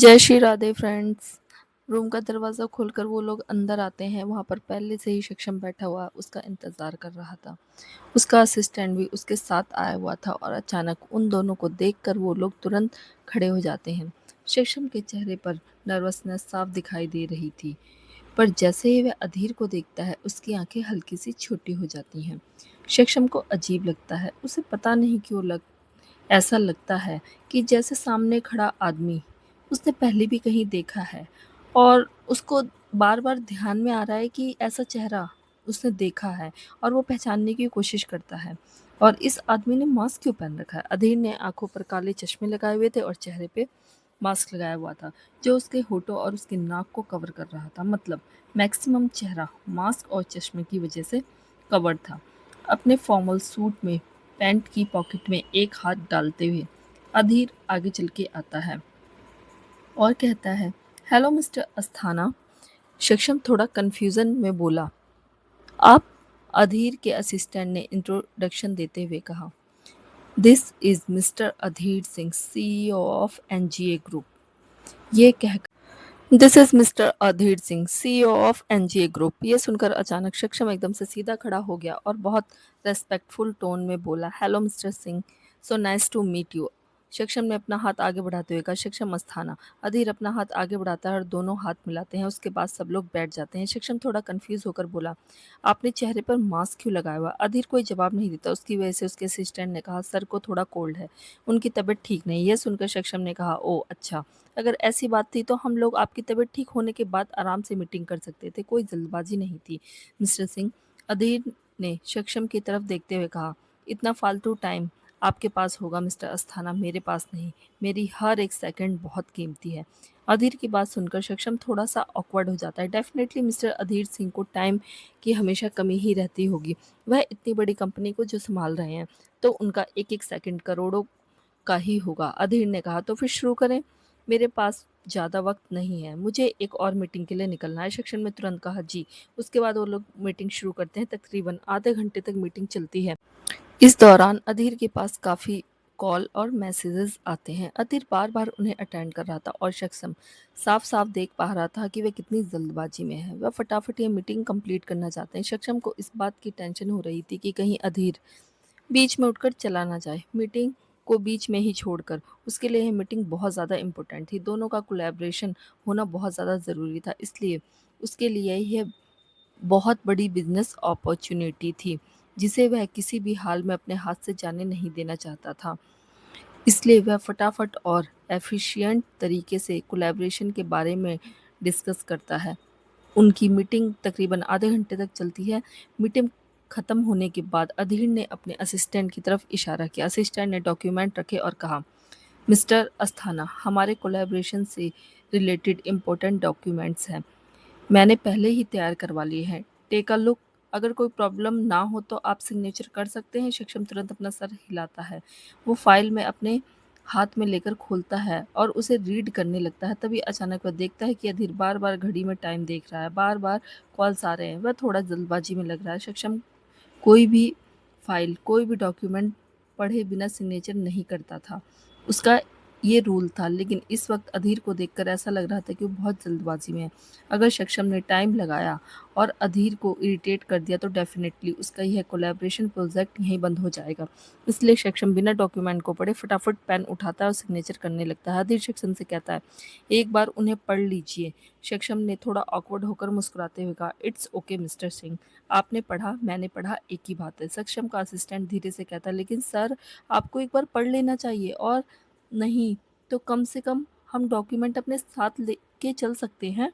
जय Shri Radhe friends. Room का दरवाज़ा खोलकर वो लोग अंदर आते हैं। वहाँ पर पहले से ही सक्षम बैठा हुआ उसका इंतज़ार कर रहा था। उसका असिस्टेंट भी उसके साथ आया हुआ था और अचानक उन दोनों को देखकर वो लोग तुरंत खड़े हो जाते हैं। सक्षम के चेहरे पर नर्वसनेस साफ दिखाई दे रही थी, पर जैसे ही वह अधीर को देखता है उसकी आंखें हल्की सी छोटी हो जाती हैं। सक्षम को अजीब लगता है। उसे पता नहीं क्यों ऐसा लगता है कि जैसे सामने खड़ा आदमी उसने पहले भी कहीं देखा है, और उसको बार-बार ध्यान में आ रहा है कि ऐसा चेहरा उसने देखा है और वो पहचानने की कोशिश करता है। और इस आदमी ने मास्क क्यों पहन रखा है? अधीर ने आंखों पर काले चश्मे लगाए हुए थे और चेहरे पे मास्क लगाया हुआ था, जो उसके होठों और उसके नाक को कवर कर रहा था। मतलब मैक्सिमम चेहरा मास्क और चश्मे की वजह से कवर था। अपने फॉर्मल सूट में पैंट की पॉकेट में एक हाथ डालते हुए अधीर आगे चल के आता है और कहता है, हेलो मिस्टर अस्थाना। सक्षम थोड़ा कंफ्यूजन में बोला, आप? अधीर के असिस्टेंट ने इंट्रोडक्शन देते हुए कहा, this is mister Adhir Singh, CEO of NGA group. ये कह this is mister Adhir Singh, CEO of NGA group. ये सुनकर अचानक सक्षम एकदम से सीधा खड़ा हो गया और बहुत रेस्पेक्टफुल टोन में बोला, hello mister Singh, so nice to meet you. Saksham ने अपना हाथ आगे बढ़ाते हुए कहा, सक्षम अस्थाना। अधीर अपना हाथ आगे बढ़ाता है और दोनों हाथ मिलाते हैं। उसके बाद सब लोग बैठ जाते हैं। सक्षम थोड़ा कंफ्यूज होकर बोला, आपने चेहरे पर मास्क क्यों लगाया हुआ? अधीर कोई जवाब नहीं देता। उसकी वजह से उसके असिस्टेंट ने कहा, सर को थोड़ा कोल्ड है, उनकी तबीयत ठीक नहीं। यह सुनकर सक्षम ने कहा, ओ अच्छा, अगर ऐसी बात थी तो हम लोग आपकी तबीयत ठीक होने के बाद आराम से मीटिंग कर सकते थे, कोई जल्दबाजी नहीं थी मिस्टर सिंह। अधीर ने सक्षम की तरफ देखते हुए कहा, इतना फालतू टाइम आपके पास होगा मिस्टर अस्थाना, मेरे पास नहीं। मेरी हर एक सेकंड बहुत कीमती है। अधीर की बात सुनकर सक्षम थोड़ा सा ऑकवर्ड हो जाता है। डेफिनेटली मिस्टर अधीर सिंह को टाइम की हमेशा कमी ही रहती होगी। वह इतनी बड़ी कंपनी को जो संभाल रहे हैं, तो उनका एक एक सेकंड करोड़ों का ही होगा। अधीर ने कहा, तो फिर शुरू करें। मेरे पास ज़्यादा वक्त नहीं है, मुझे एक और मीटिंग के लिए निकलना है। सेक्शन में तुरंत कहा, जी। उसके बाद वो लोग मीटिंग शुरू करते हैं। तकरीबन आधे घंटे तक मीटिंग चलती है। इस दौरान अधीर के पास काफ़ी कॉल और मैसेजेस आते हैं। अधीर बार बार उन्हें अटेंड कर रहा था और शख्सम साफ साफ देख पा रहा था कि वह कितनी जल्दबाजी में है। वह फटाफट ये मीटिंग कंप्लीट करना चाहते हैं। शक्षम को इस बात की टेंशन हो रही थी कि कहीं अधीर बीच में उठकर चला ना जाए, मीटिंग को बीच में ही छोड़कर। उसके लिए यह मीटिंग बहुत ज़्यादा इम्पोर्टेंट थी। दोनों का कोलैबोरेशन होना बहुत ज़्यादा ज़रूरी था, इसलिए उसके लिए यह बहुत बड़ी बिजनेस अपॉर्चुनिटी थी, जिसे वह किसी भी हाल में अपने हाथ से जाने नहीं देना चाहता था। इसलिए वह फटाफट और एफिशिएंट तरीके से कोलैबोरेशन के बारे में डिस्कस करता है। उनकी मीटिंग तकरीबन आधे घंटे तक चलती है। मीटिंग खत्म होने के बाद अधीर ने अपने असिस्टेंट की तरफ इशारा किया। असिस्टेंट ने डॉक्यूमेंट रखे और कहा, मिस्टर अस्थाना, हमारे कोलैबोरेशन से रिलेटेड इम्पोर्टेंट डॉक्यूमेंट्स हैं, मैंने पहले ही तैयार करवा लिए हैं। Take a look. अगर कोई प्रॉब्लम ना हो तो आप सिग्नेचर कर सकते हैं। सक्षम तुरंत अपना सर हिलाता है। वो फाइल में अपने हाथ में लेकर खोलता है और उसे रीड करने लगता है। तभी अचानक वह देखता है कि अधीर बार बार घड़ी में टाइम देख रहा है। बार बार कॉल्स आ रहे हैं। वह थोड़ा जल्दबाजी में लग रहा है। सक्षम कोई भी फाइल, कोई भी डॉक्यूमेंट पढ़े बिना सिग्नेचर नहीं करता था। उसका ये रूल था, लेकिन इस वक्त अधीर को देखकर ऐसा लग रहा था कि वो बहुत जल्दबाजी में है। अगर सक्षम ने टाइम लगाया और अधीर को इरिटेट कर दिया तो डेफिनेटली उसका यह कोलैबोरेशन प्रोजेक्ट यहीं बंद हो जाएगा। इसलिए सक्षम बिना डॉक्यूमेंट को पढ़े फटाफट पेन उठाता है और सिग्नेचर करने लगता है। अधीर सक्षम से कहता है, एक बार उन्हें पढ़ लीजिए। सक्षम ने थोड़ा ऑकवर्ड होकर मुस्कुराते हुए कहा, इट्स ओके मिस्टर सिंह, आपने पढ़ा, मैंने पढ़ा, एक ही बात है। सक्षम का असिस्टेंट धीरे से कहता है, लेकिन सर, आपको एक बार पढ़ लेना चाहिए, और नहीं तो कम से कम हम डॉक्यूमेंट अपने साथ लेके चल सकते हैं।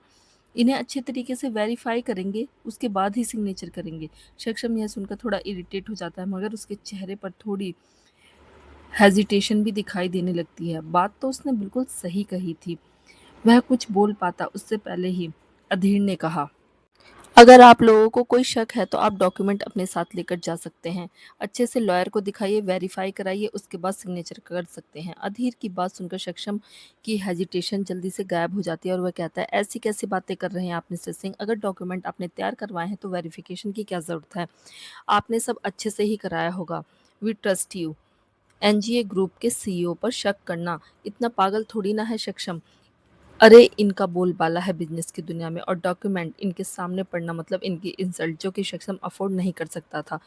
इन्हें अच्छे तरीके से वेरीफाई करेंगे, उसके बाद ही सिग्नेचर करेंगे। सक्षम यह सुनकर थोड़ा इरिटेट हो जाता है, मगर उसके चेहरे पर थोड़ी हेजिटेशन भी दिखाई देने लगती है। बात तो उसने बिल्कुल सही कही थी। वह कुछ बोल पाता उससे पहले ही अधीर ने कहा, अगर आप लोगों को कोई शक है तो आप डॉक्यूमेंट अपने साथ लेकर जा सकते हैं। अच्छे से लॉयर को दिखाइए, वेरीफाई कराइए, उसके बाद सिग्नेचर कर सकते हैं। अधीर की बात सुनकर सक्षम की हेजिटेशन जल्दी से गायब हो जाती है और वह कहता है, ऐसी कैसी बातें कर रहे हैं आप मिस्टर सिंह? अगर डॉक्यूमेंट आपने तैयार करवाए हैं तो वेरिफिकेशन की क्या ज़रूरत है? आपने सब अच्छे से ही कराया होगा। We trust you. NGA group के सीईओ पर शक करना इतना पागल थोड़ी ना है सक्षम। अरे इनका बोलबाला है बिजनेस की दुनिया में, और डॉक्यूमेंट इनके सामने पढ़ना मतलब इनकी इंसल्ट, जो कि सक्षम अफोर्ड नहीं कर सकता था।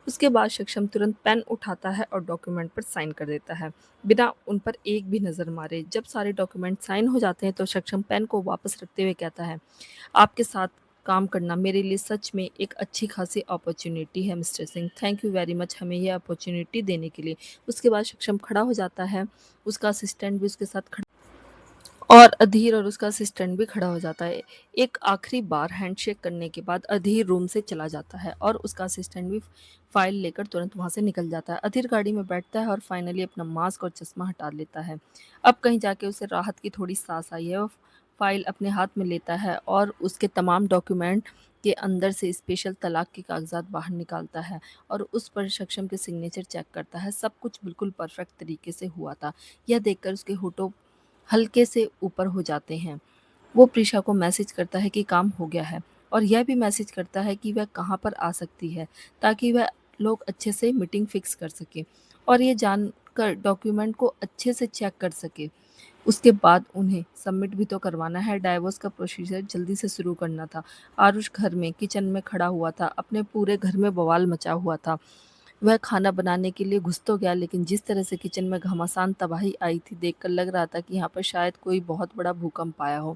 उसके बाद सक्षम तुरंत पेन उठाता है और डॉक्यूमेंट पर साइन कर देता है, बिना उन पर एक भी नज़र मारे। जब सारे डॉक्यूमेंट साइन हो जाते हैं तो सक्षम पेन को वापस रखते हुए कहता है, आपके साथ काम करना मेरे लिए सच में एक अच्छी खासी अपॉर्चुनिटी है mister Singh. Thank you very much हमें ये अपॉर्चुनिटी देने के लिए। उसके बाद सक्षम खड़ा हो जाता है, उसका असिस्टेंट भी उसके साथ खड़ा, और अधीर और उसका असिस्टेंट भी खड़ा हो जाता है। एक आखिरी बार हैंडशेक करने के बाद अधीर रूम से चला जाता है और उसका असिस्टेंट भी फाइल लेकर तुरंत वहां से निकल जाता है। अधीर गाड़ी में बैठता है और फाइनली अपना मास्क और चश्मा हटा लेता है। अब कहीं जाके उसे राहत की थोड़ी सांस आई है। वो फाइल अपने हाथ में लेता है और उसके तमाम डॉक्यूमेंट के अंदर से स्पेशल तलाक के कागजात बाहर निकालता है और उस पर सक्षम के सिग्नेचर चेक करता है। सब कुछ बिल्कुल परफेक्ट तरीके से हुआ था। यह देखकर उसके होठों हल्के से ऊपर हो जाते हैं। वो प्रीशा को मैसेज करता है कि काम हो गया है, और यह भी मैसेज करता है कि वह कहाँ पर आ सकती है, ताकि वह लोग अच्छे से मीटिंग फिक्स कर सके और ये जानकर डॉक्यूमेंट को अच्छे से चेक कर सके। उसके बाद उन्हें सबमिट भी तो करवाना है। डाइवोर्स का प्रोसीजर जल्दी से शुरू करना था। आरुष घर में किचन में खड़ा हुआ था, अपने पूरे घर में बवाल मचा हुआ था। वह खाना बनाने के लिए घुस तो गया, लेकिन जिस तरह से किचन में घमासान तबाही आई थी, देखकर लग रहा था कि यहाँ पर शायद कोई बहुत बड़ा भूकंप आया हो।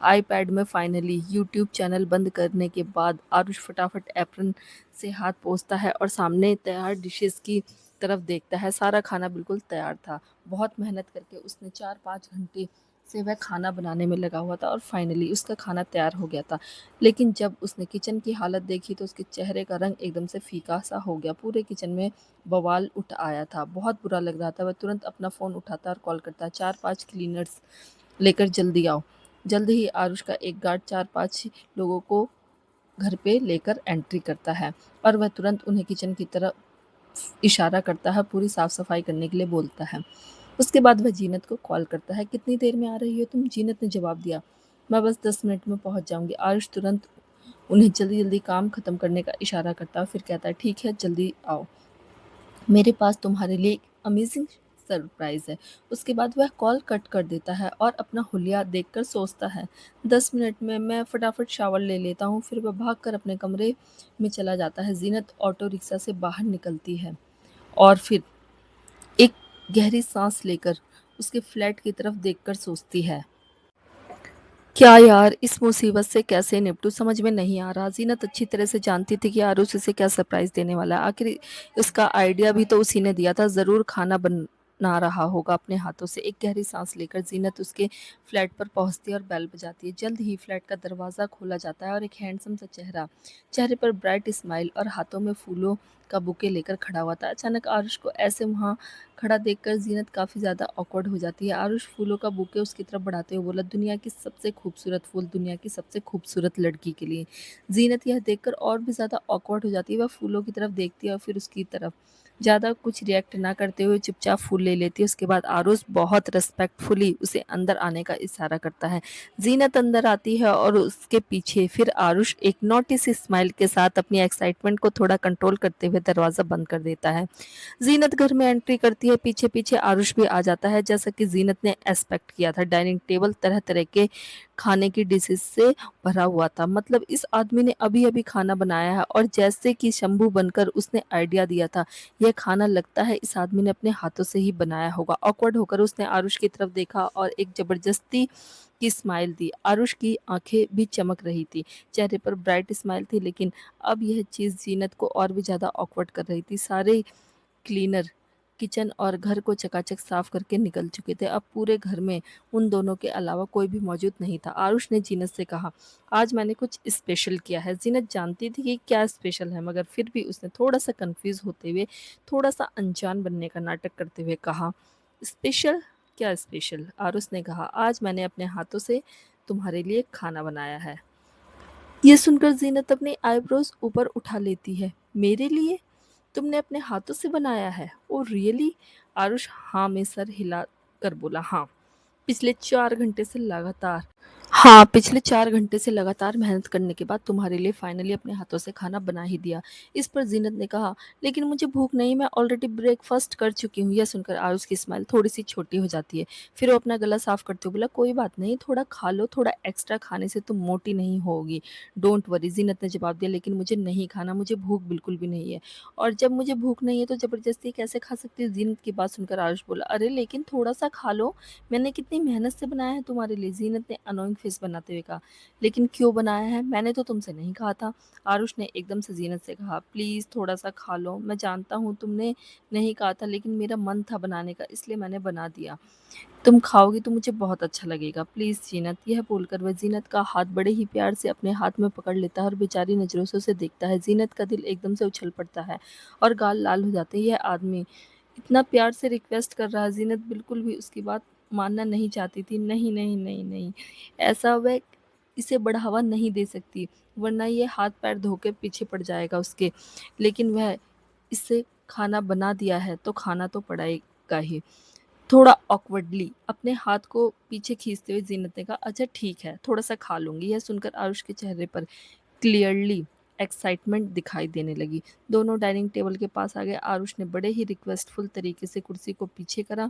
आईपैड में फाइनली यूट्यूब चैनल बंद करने के बाद आरुष फटाफट एप्रन से हाथ पोंछता है और सामने तैयार डिशेस की तरफ देखता है। सारा खाना बिल्कुल तैयार था। बहुत मेहनत करके उसने 4-5 घंटे से वह खाना बनाने में लगा हुआ था और फाइनली उसका खाना तैयार हो गया था। लेकिन जब उसने किचन की हालत देखी तो उसके चेहरे का रंग एकदम से फीका सा हो गया। पूरे किचन में बवाल उठ आया था। बहुत बुरा लग रहा था। वह तुरंत अपना फ़ोन उठाता और कॉल करता है, 4-5 क्लीनर्स लेकर जल्दी आओ। जल्द ही आरुष का एक गार्ड 4-5 लोगों को घर पे लेकर एंट्री करता है और वह तुरंत उन्हें किचन की तरफ इशारा करता है, पूरी साफ सफाई करने के लिए बोलता है। उसके बाद वह जीनत को कॉल करता है, कितनी देर में आ रही हो तुम? जीनत ने जवाब दिया, मैं बस 10 मिनट में पहुंच जाऊंगी। आरुष तुरंत उन्हें जल्दी जल्दी काम खत्म करने का इशारा करता है, फिर कहता है, ठीक है जल्दी आओ, मेरे पास तुम्हारे लिए एक अमेजिंग सरप्राइज़ है। उसके बाद वह कॉल कट कर देता है और अपना हुलिया देखकर सोचता है, 10 मिनट में मैं फटाफट शावर ले लेता हूँ। फिर वह भागकर अपने कमरे में चला जाता है। जीनत ऑटो रिक्शा से बाहर निकलती है और फिर एक गहरी सांस लेकर उसके फ्लैट की तरफ देखकर सोचती है, क्या यार इस मुसीबत से कैसे निपटूं समझ में नहीं आ रहा। जीनत अच्छी तरह से जानती थी कि आरुष इसे क्या सरप्राइज देने वाला है। आखिर इसका आइडिया भी तो उसी ने दिया था। जरूर खाना बना रहा होगा अपने हाथों से। एक गहरी सांस लेकर जीनत उसके फ्लैट पर पहुंचती है और बेल बजाती है। जल्द ही फ्लैट का दरवाजा खोला जाता है और एक हैंडसम सा चेहरे पर ब्राइट स्माइल और हाथों में फूलों का बुके लेकर खड़ा हुआ था। अचानक आरुष को ऐसे वहां खड़ा देखकर जीनत काफ़ी ज़्यादा ऑकवर्ड हो जाती है। आरुष फूलों का बुके उसकी तरफ बढ़ाते हुए बोला, दुनिया की सबसे खूबसूरत फूल दुनिया की सबसे खूबसूरत लड़की के लिए। जीनत यह देखकर और भी ज़्यादा ऑकवर्ड हो जाती है। वह फूलों की तरफ देखती है और फिर उसकी तरफ ज़्यादा कुछ रिएक्ट ना करते हुए चुपचाप फूल ले लेती है। उसके बाद आरुष बहुत रिस्पेक्टफुली उसे अंदर आने का इशारा करता है। जीनत अंदर आती है और उसके पीछे फिर आरुष एक नोटिस स्माइल के साथ अपनी एक्साइटमेंट को थोड़ा कंट्रोल करते हुए दरवाज़ा बंद कर देता है। जीनत घर में एंट्री करती है, पीछे पीछे आरुष भी आ जाता है। जैसा कि जीनत ने एक्सपेक्ट किया था, डाइनिंग टेबल तरह तरह के खाने की डिशेस से भरा हुआ था। मतलब इस आदमी ने अभी अभी खाना बनाया है, और जैसे कि शंभू बनकर उसने आइडिया दिया था, यह खाना लगता है इस आदमी ने अपने हाथों से ही बनाया होगा। ऑकवर्ड होकर उसने आरुष की तरफ देखा और एक जबरदस्ती की स्माइल दी। आरुष की आंखें भी चमक रही थी, चेहरे पर ब्राइट स्माइल थी, लेकिन अब यह चीज़ जीनत को और भी ज़्यादा ऑकवर्ड कर रही थी। सारे क्लीनर किचन और घर को चकाचक साफ करके निकल चुके थे। अब पूरे घर में उन दोनों के अलावा कोई भी मौजूद नहीं था। आरुष ने जीनत से कहा, आज मैंने कुछ स्पेशल किया है। जीनत जानती थी कि क्या स्पेशल है, मगर फिर भी उसने थोड़ा सा कंफ्यूज होते हुए, थोड़ा सा अनजान बनने का नाटक करते हुए कहा, स्पेशल? क्या स्पेशल? आरुष ने कहा, आज मैंने अपने हाथों से तुम्हारे लिए खाना बनाया है। ये सुनकर जीनत अपने आईब्रोज ऊपर उठा लेती है। मेरे लिए? तुमने अपने हाथों से बनाया है? Oh really? आरुष हाँ में सर हिला कर बोला, हाँ। पिछले 4 घंटे से लगातार हाँ, पिछले 4 घंटे से लगातार मेहनत करने के बाद तुम्हारे लिए फाइनली अपने हाथों से खाना बना ही दिया। इस पर ज़ीनत ने कहा, लेकिन मुझे भूख नहीं, मैं ऑलरेडी ब्रेकफ़ास्ट कर चुकी हूँ। यह सुनकर आरुष की स्माइल थोड़ी-सी छोटी हो जाती है। फिर वो अपना गला साफ़ करते हुए बोला, कोई बात नहीं, थोड़ा खा लो, थोड़ा एक्स्ट्रा खाने से तुम मोटी नहीं होगी। डोंट वरी, ज़ीनत ने जवाब दिया, लेकिन मुझे नहीं खाना, मुझे भूख बिल्कुल भी नहीं है। और जब मुझे भूख नहीं है तो ज़बरदस्ती कैसे खा सकती हूँ? ज़ीनत की बात सुनकर आरुष बोला, अरे लेकिन थोड़ा-सा खा लो। मैंने कितनी मेहनत से बनाया है तुम्हारे लिए, ज़ीनत ने अनोइंग फेस बनाते हुए कहा। लेकिन क्यों बनाया है? मैंने तो तुमसे नहीं कहा था। आरुष ने एकदम से ज़ीनत से कहा, प्लीज़ थोड़ा-सा खा लो। मैं जानता हूँ तुमने नहीं कहा था, लेकिन मेरा मन था बनाने का, इसलिए मैंने बना दिया। तुम खाओगी तो मुझे बहुत अच्छा लगेगा, प्लीज़ ज़ीनत। यह बोलकर वह ज़ीनत का हाथ बड़े ही प्यार से अपने हाथ में पकड़ लेता है और बेचारी नज़रों से उसे देखता है। ज़ीनत का दिल एकदम से उछल पड़ता है और गाल लाल हो जाते हैं। यह आदमी इतना प्यार से रिक्वेस्ट कर रहा है, ज़ीनत बिल्कुल भी उसकी बात मानना नहीं चाहती थी। नहीं, नहीं, नहीं, नहीं, ऐसा वह इसे बढ़ावा नहीं दे सकती, वरना ये हाथ-पैर धो के पीछे पड़ जाएगा उसके। लेकिन वह इससे खाना बना दिया है, तो खाना तो पड़ेगा ही। थोड़ा ऑकवर्डली अपने हाथ को पीछे खींचते हुए ज़ीनत ने कहा, अच्छा ठीक है, थोड़ा-सा खा लूँगी। यह सुनकर आरुष के चेहरे पर क्लियरली एक्साइटमेंट दिखाई देने लगी। दोनों डाइनिंग टेबल के पास आ गए। आरुष ने बड़े ही रिक्वेस्टफुल तरीके से कुर्सी को पीछे करा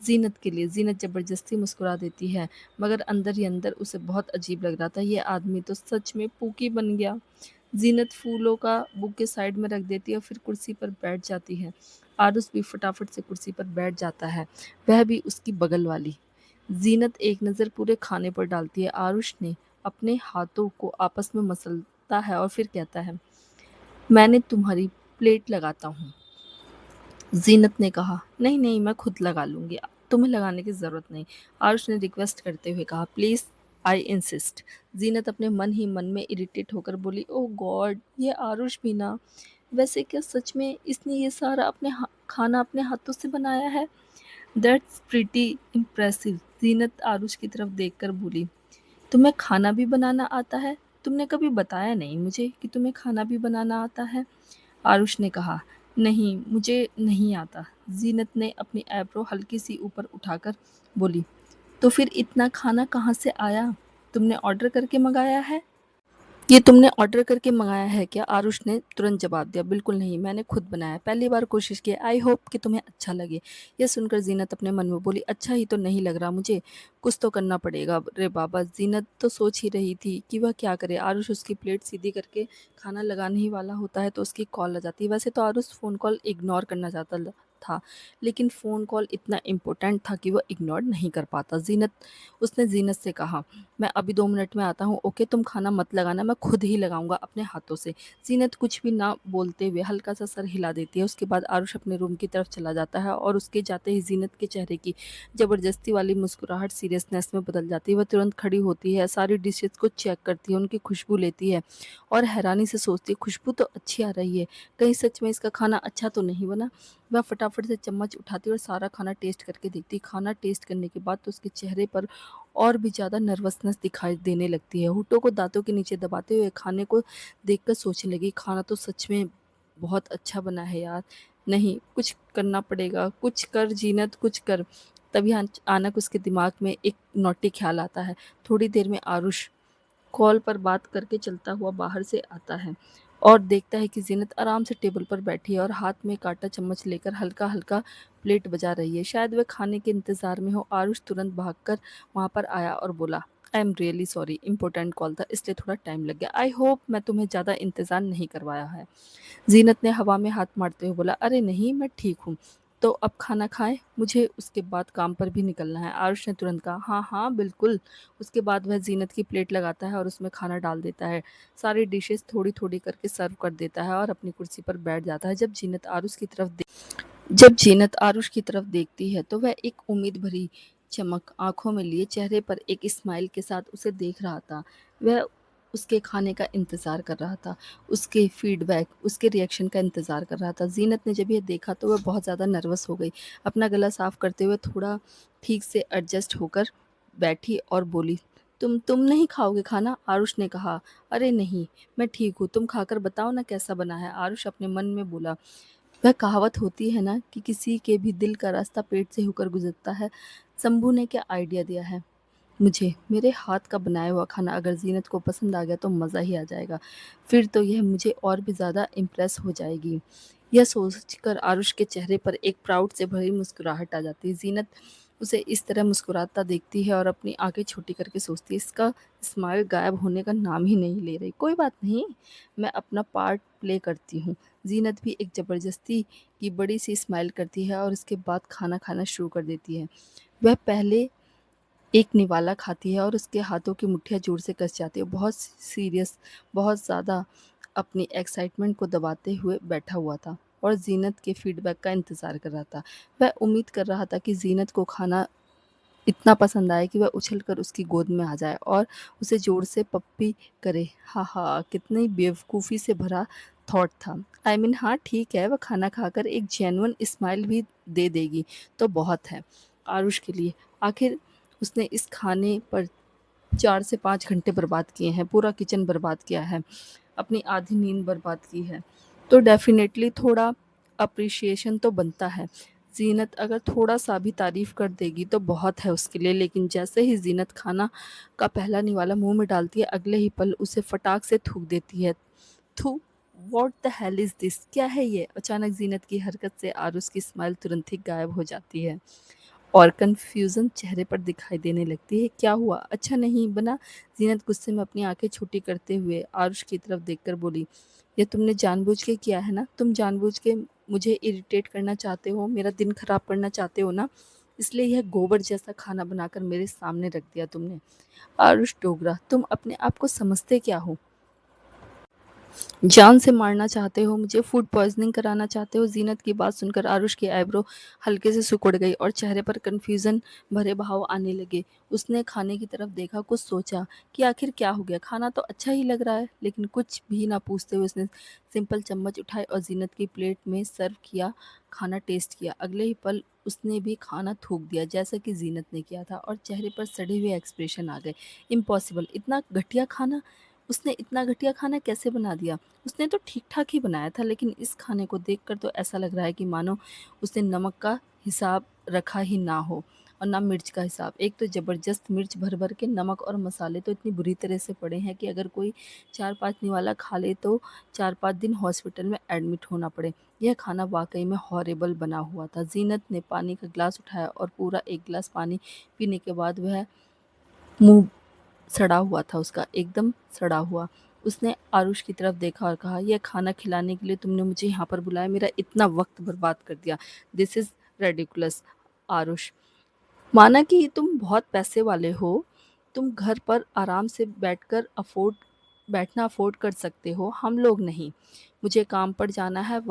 ज़ीनत के लिए। ज़ीनत ज़बरदस्ती मुस्कुरा देती है, मगर अंदर ही अंदर उसे बहुत अजीब लग रहा था। ये आदमी तो सच में पूकी बन गया। ज़ीनत फूलों का बुके साइड में रख देती है और फिर कुर्सी पर बैठ जाती है। आरुष भी फटाफट से कुर्सी पर बैठ जाता है, वह भी उसकी बगल वाली। ज़ीनत एक नज़र पूरे खाने पर डालती है। आरुष ने अपने हाथों को आपस में मसलता है और फिर कहता है, मैंने तुम्हारी प्लेट लगाता हूँ। ज़ीनत ने कहा, नहीं नहीं, मैं खुद लगा लूँगी, तुम्हें लगाने की ज़रूरत नहीं। आरुष ने रिक्वेस्ट करते हुए कहा, प्लीज़ आई इंसिस्ट। ज़ीनत अपने मन ही मन में इरिटेट होकर बोली, ओह गॉड, ये आरुष भी ना। वैसे क्या सच में इसने ये सारा खाना अपने हाथों से बनाया है? That's pretty impressive. Zeenat Aarush की तरफ देखकर बोली, तुम्हें खाना भी बनाना आता है? तुमने कभी बताया नहीं मुझे कि तुम्हें खाना भी बनाना आता है। आरुष ने कहा, नहीं, मुझे नहीं आता। ज़ीनत ने अपनी आईब्रो हल्की सी ऊपर उठाकर बोली, तो फिर इतना खाना कहाँ से आया? तुमने ऑर्डर करके मंगाया है? ये तुमने ऑर्डर करके मँगाया है क्या? आरुष ने तुरंत जवाब दिया, बिल्कुल नहीं, मैंने खुद बनाया, पहली बार कोशिश की है, आई होप कि तुम्हें अच्छा लगे। यह सुनकर ज़ीनत अपने मन में बोली, अच्छा ही तो नहीं लग रहा मुझे, कुछ तो करना पड़ेगा रे बाबा। ज़ीनत तो सोच ही रही थी कि वह क्या करे। आरुष उसकी प्लेट सीधी करके खाना लगाने ही वाला होता है तो उसकी कॉल आ जाती है। वैसे तो आरुष फ़ोन कॉल इग्नोर करना चाहता था, लेकिन फ़ोन कॉल इतना इम्पोर्टेंट था कि वह इग्नोर नहीं कर पाता। उसने ज़ीनत से कहा, मैं अभी 2 मिनट में आता हूँ, ओके? तुम खाना मत लगाना, मैं खुद ही लगाऊँगा अपने हाथों से। ज़ीनत कुछ भी ना बोलते हुए हल्का-सा सर हिला देती है। उसके बाद आरुष अपने रूम की तरफ चला जाता है और उसके जाते ही ज़ीनत के चेहरे की ज़बरदस्ती वाली मुस्कुराहट सीरियसनेस में बदल जाती है। वह तुरंत खड़ी होती है, सारी डिशेज़ को चेक करती है, उनकी खुशबू लेती है और हैरानी से सोचती है, खुशबू तो अच्छी आ रही है, कहीं सच में इसका खाना अच्छा तो नहीं बना? वह फटाफट से चम्मच उठाती है और सारा खाना टेस्ट करके देखती है। खाना टेस्ट करने के बाद तो उसके चेहरे पर और भी ज़्यादा नर्वसनेस दिखाई देने लगती है। होठों को दाँतों के नीचे दबाते हुए खाने को देखकर सोचने लगी, खाना तो सच में बहुत अच्छा बना है यार। नहीं, कुछ करना पड़ेगा, कुछ कर जीनत, कुछ कर। तभी अचानक उसके दिमाग में एक नॉटी ख़्याल आता है। थोड़ी देर में आरुष कॉल पर बात करके चलता हुआ बाहर से आता है और देखता है कि ज़ीनत आराम से टेबल पर बैठी है और हाथ में काँटा चम्मच लेकर हल्का-हल्का प्लेट बजा रही है। शायद वह खाने के इंतज़ार में हो। आरुष तुरंत भागकर वहाँ पर आया और बोला, I am really sorry, important call था इसलिए थोड़ा टाइम लग गया। आई होप मैं तुम्हें ज़्यादा इंतज़ार नहीं करवाया है। ज़ीनत ने हवा में हाथ मारते हुए बोला, अरे नहीं, मैं ठीक हूँ। तो अब खाना खाएँ? मुझे उसके बाद काम पर भी निकलना है। आरुष ने तुरंत कहा, हाँ, हाँ, बिल्कुल। उसके बाद वह ज़ीनत की प्लेट लगाता है और उसमें खाना डाल देता है। सारी डिशेज़ थोड़ी-थोड़ी करके सर्व कर देता है और अपनी कुर्सी पर बैठ जाता है। जब जीनत आरुष की तरफ देखती है तो वह एक उम्मीद भरी चमक आंखों में लिए चेहरे पर एक स्माइल के साथ उसे देख रहा था। वह उसके खाने का इंतज़ार कर रहा था, उसके फीडबैक, उसके रिएक्शन का इंतज़ार कर रहा था। जीनत ने जब यह देखा तो वह बहुत ज़्यादा नर्वस हो गई। अपना गला साफ करते हुए थोड़ा ठीक से एडजस्ट होकर बैठी और बोली, तुम नहीं खाओगे खाना? आरुष ने कहा, अरे नहीं, मैं ठीक हूँ, तुम खाकर बताओ ना कैसा बना है? आरुष अपने मन में बोला, वह कहावत होती है ना कि किसी के भी दिल का रास्ता पेट से होकर गुजरता है। शंभू ने क्या आइडिया दिया है? मुझे मेरे हाथ का बनाया हुआ खाना अगर ज़ीनत को पसंद आ गया तो मज़ा ही आ जाएगा। फिर तो यह मुझे और भी ज़्यादा इम्प्रेस हो जाएगी। यह सोचकर आरुष के चेहरे पर एक प्राउड से भरी मुस्कुराहट आ जाती है। ज़ीनत उसे इस तरह मुस्कुराता देखती है और अपनी आँखें छोटी करके सोचती है, इसका स्माइल गायब होने का नाम ही नहीं ले रही। कोई बात नहीं, मैं अपना पार्ट प्ले करती हूँ। ज़ीनत भी एक ज़बरदस्ती की बड़ी-सी स्माइल करती है और उसके बाद खाना खाना शुरू कर देती है। वह पहले एक निवाला खाती है और उसके हाथों की मुट्ठियाँ ज़ोर से कस जाती है। बहुत सीरियस, बहुत ज़्यादा अपनी एक्साइटमेंट को दबाते हुए बैठा हुआ था और ज़ीनत के फीडबैक का इंतज़ार कर रहा था। वह उम्मीद कर रहा था कि ज़ीनत को खाना इतना पसंद आए कि वह उछलकर उसकी गोद में आ जाए और उसे ज़ोर से पप्पी करे। हा हा! कितनी बेवकूफ़ी से भरा थॉट था। आई मीन हाँ, ठीक है, वह खाना खाकर एक जेन्युइन स्माइल भी दे देगी तो बहुत है आरुष के लिए। आखिर उसने इस खाने पर 4 से 5 घंटे बर्बाद किए हैं, पूरा किचन बर्बाद किया है, अपनी आधी नींद बर्बाद की है, तो डेफ़िनेटली थोड़ा एप्रिसिएशन तो बनता है। ज़ीनत अगर थोड़ा-सा भी तारीफ़ कर देगी तो बहुत है उसके लिए, लेकिन जैसे ही ज़ीनत खाना का पहला निवाला मुँह में डालती है, अगले ही पल उसे फटाक से थूक देती है। थू! What the hell is this? क्या है ये? अचानक ज़ीनत की हरकत से आरुष की स्माइल तुरंत ही गायब हो जाती है। और कन्फ्यूज़न चेहरे पर दिखाई देने लगती है। क्या हुआ? अच्छा नहीं बना? ज़ीनत गुस्से में अपनी आँखें छोटी करते हुए आरुष की तरफ देखकर बोली, "ये तुमने जानबूझ के किया है ना? तुम जानबूझ के मुझे इरिटेट करना चाहते हो, मेरा दिन खराब करना चाहते हो ना? इसलिए यह गोबर जैसा खाना बनाकर मेरे सामने रख दिया तुमने।" आरुष डोगरा, तुम अपने आप को समझते क्या हो? जान से मारना चाहते हो मुझे, फूड पॉइज़निंग कराना चाहते हो। ज़ीनत की बात सुनकर आरुष की आईब्रो हल्के से सिकुड़ गई और चेहरे पर कन्फ्यूज़न भरे भाव आने लगे। उसने खाने की तरफ देखा, कुछ सोचा कि आखिर क्या हो गया? खाना तो अच्छा ही लग रहा है, लेकिन कुछ भी ना पूछते हुए उसने सिंपल चम्मच उठाए और ज़ीनत की प्लेट में सर्व किया खाना टेस्ट किया। अगले ही पल उसने भी खाना थूक दिया जैसा कि ज़ीनत ने किया था और चेहरे पर सड़े हुए एक्सप्रेशन आ गए। इम्पॉसिबल! इतना घटिया खाना! उसने इतना घटिया खाना कैसे बना दिया? उसने तो ठीक-ठाक ही बनाया था, लेकिन इस खाने को देखकर तो ऐसा लग रहा है कि मानो उसने नमक का हिसाब रखा ही ना हो और ना मिर्च का हिसाब। एक तो ज़बरदस्त मिर्च भर-भर के, नमक और मसाले तो इतनी बुरी तरह से पड़े हैं कि अगर कोई 4-5 निवाला खा ले तो 4-5 दिन हॉस्पिटल में एडमिट होना पड़े। यह खाना वाक़ई में हॉरिबल बना हुआ था। ज़ीनत ने पानी का ग्लास उठाया और पूरा 1 ग्लास पानी पीने के बाद वह मुँह सड़ा हुआ था उसका, एकदम सड़ा हुआ। उसने आरुष की तरफ देखा और कहा, "यह खाना खिलाने के लिए तुमने मुझे यहाँ पर बुलाया, मेरा इतना वक़्त बर्बाद कर दिया। This is ridiculous." आरुष, माना कि तुम बहुत पैसे वाले हो, तुम घर पर आराम से बैठना अफ़ोर्ड कर सकते हो, हम लोग नहीं। मुझे काम पर जाना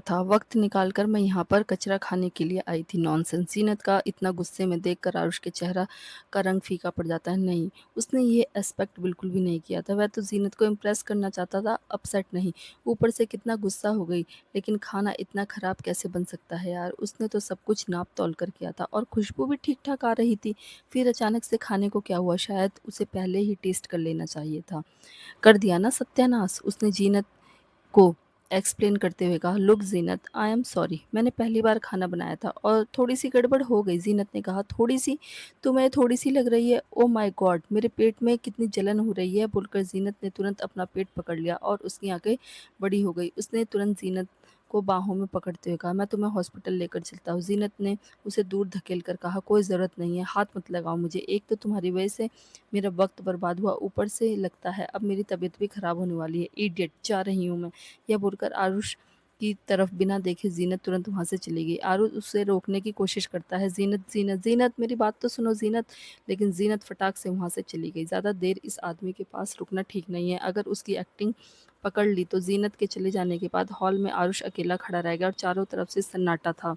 था, वक़्त निकाल कर मैं यहाँ पर कचरा खाने के लिए आई थी। नॉनसेंस! ज़ीनत का इतना गुस्से में देखकर आरुष के चेहरा का रंग फ़ीका पड़ जाता है। नहीं, उसने ये एक्सपेक्ट बिल्कुल भी नहीं किया था। वह तो ज़ीनत को इम्प्रेस करना चाहता था, अपसेट नहीं। ऊपर से कितना गुस्सा हो गई, लेकिन खाना इतना ख़राब कैसे बन सकता है यार? उसने तो सब कुछ नाप-तौल कर किया था और खुशबू भी ठीक-ठाक आ रही थी। फिर अचानक से खाने को क्या हुआ? शायद उसे पहले ही टेस्ट कर लेना चाहिए था। कर दिया ना सत्यानाश! उसने ज़ीनत को एक्सप्लेन करते हुए कहा, "look Zeenat, I am sorry, मैंने पहली बार खाना बनाया था और थोड़ी-सी गड़बड़ हो गई।" ज़ीनत ने कहा, "थोड़ी-सी? तुम्हें थोड़ी-सी लग रही है? Oh my God! मेरे पेट में कितनी जलन हो रही है।" बोलकर ज़ीनत ने तुरंत अपना पेट पकड़ लिया और उसकी आँखें बड़ी हो गई। उसने तुरंत ज़ीनत को बाहों में पकड़ते हुए कहा, "मैं तुम्हें हॉस्पिटल लेकर चलता हूँ।" ज़ीनत ने उसे दूर धकेल कर कहा, "कोई ज़रूरत नहीं है, हाथ मत लगाओ मुझे। एक तो तुम्हारी वजह से मेरा वक़्त बर्बाद हुआ, ऊपर से लगता है अब मेरी तबीयत भी खराब होने वाली है। इडियट! जा रही हूँ मैं।" यह बोलकर आरुष की तरफ बिना देखे ज़ीनत तुरंत वहाँ से चली गई। आरुष उसे रोकने की कोशिश करता है, "ज़ीनत, ज़ीनत, ज़ीनत मेरी बात तो सुनो ज़ीनत।" लेकिन ज़ीनत फटाक से वहाँ से चली गई। ज़्यादा देर इस आदमी के पास रुकना ठीक नहीं है। अगर उसकी एक्टिंग पकड़ ली तो ज़ीनत के चले जाने के बाद हॉल में आरुष अकेला खड़ा रह गया और चारों तरफ से सन्नाटा था।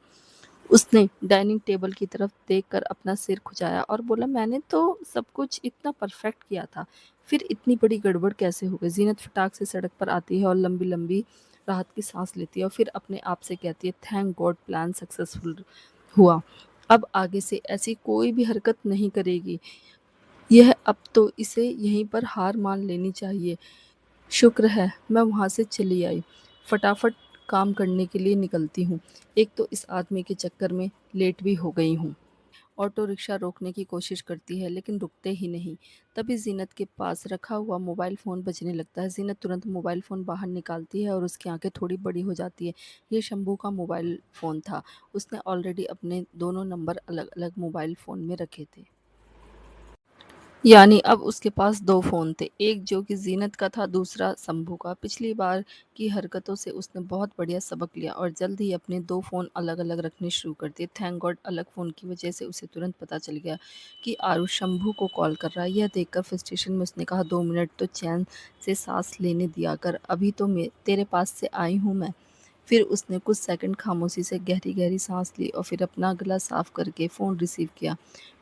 उसने डाइनिंग टेबल की तरफ देखकर अपना सिर खुजाया और बोला, "मैंने तो सब कुछ इतना परफेक्ट किया था, फिर इतनी बड़ी गड़बड़ कैसे हो गई?" ज़ीनत फटाक से सड़क पर आती है और लंबी-लंबी राहत की सांस लेती है और फिर अपने आप से कहती है, "थैंक गॉड प्लान सक्सेसफुल हुआ। अब आगे से ऐसी कोई भी हरकत नहीं करेगी। यह अब तो इसे यहीं पर हार मान लेनी चाहिए। शुक्र है मैं वहाँ से चली आई। फटाफट काम करने के लिए निकलती हूँ। एक तो इस आदमी के चक्कर में लेट भी हो गई हूँ।" ऑटो रिक्शा रोकने की कोशिश करती है लेकिन रुकते ही नहीं। तभी ज़ीनत के पास रखा हुआ मोबाइल फ़ोन बजने लगता है। ज़ीनत तुरंत मोबाइल फ़ोन बाहर निकालती है और उसकी आँखें थोड़ी बड़ी हो जाती है। ये शंभू का मोबाइल फ़ोन था। उसने ऑलरेडी अपने दोनों नंबर अलग-अलग मोबाइल फ़ोन में रखे थे। यानी अब उसके पास 2 फ़ोन थे, एक जो कि ज़ीनत का था, दूसरा शंभू का। पिछली बार की हरकतों से उसने बहुत बढ़िया सबक लिया और जल्द ही अपने 2 फ़ोन अलग-अलग रखने शुरू कर दिए। थैंक गॉड अलग फ़ोन की वजह से उसे तुरंत पता चल गया कि आरुष शंभू को कॉल कर रहा है। यह देखकर फ्रस्ट्रेशन में उसने कहा, 2 मिनट तो चैन से साँस लेने दिया कर, अभी तो मैं तेरे पास से आई हूँ मैं। फिर उसने कुछ सेकंड खामोशी से गहरी-गहरी साँस ली और फिर अपना गला साफ करके फ़ोन रिसीव किया।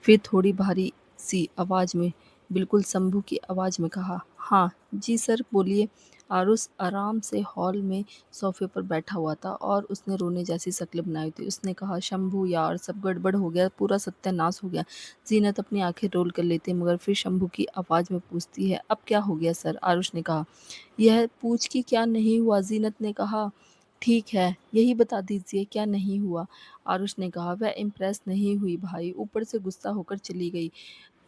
फिर थोड़ी भारी सी आवाज़ में, बिल्कुल शंभू की आवाज़ में कहा, हाँ, जी सर बोलिए। आरुष आराम से हॉल में सोफ़े पर बैठा हुआ था और उसने रोने जैसी शक्ल बनाई थी। उसने कहा, शंभू यार सब गड़बड़ हो गया, पूरा सत्यानाश हो गया। ज़ीनत अपनी आँखें रोल कर लेती है मगर फिर शंभू की आवाज़ में पूछती है, अब क्या हो गया सर? आरुष ने कहा, यह पूछ कि क्या नहीं हुआ? ज़ीनत ने कहा, ठीक है, यही बता दीजिए क्या नहीं हुआ? आरुष ने कहा, वह इम्प्रेस नहीं हुई भाई, ऊपर से गुस्सा होकर चली गई।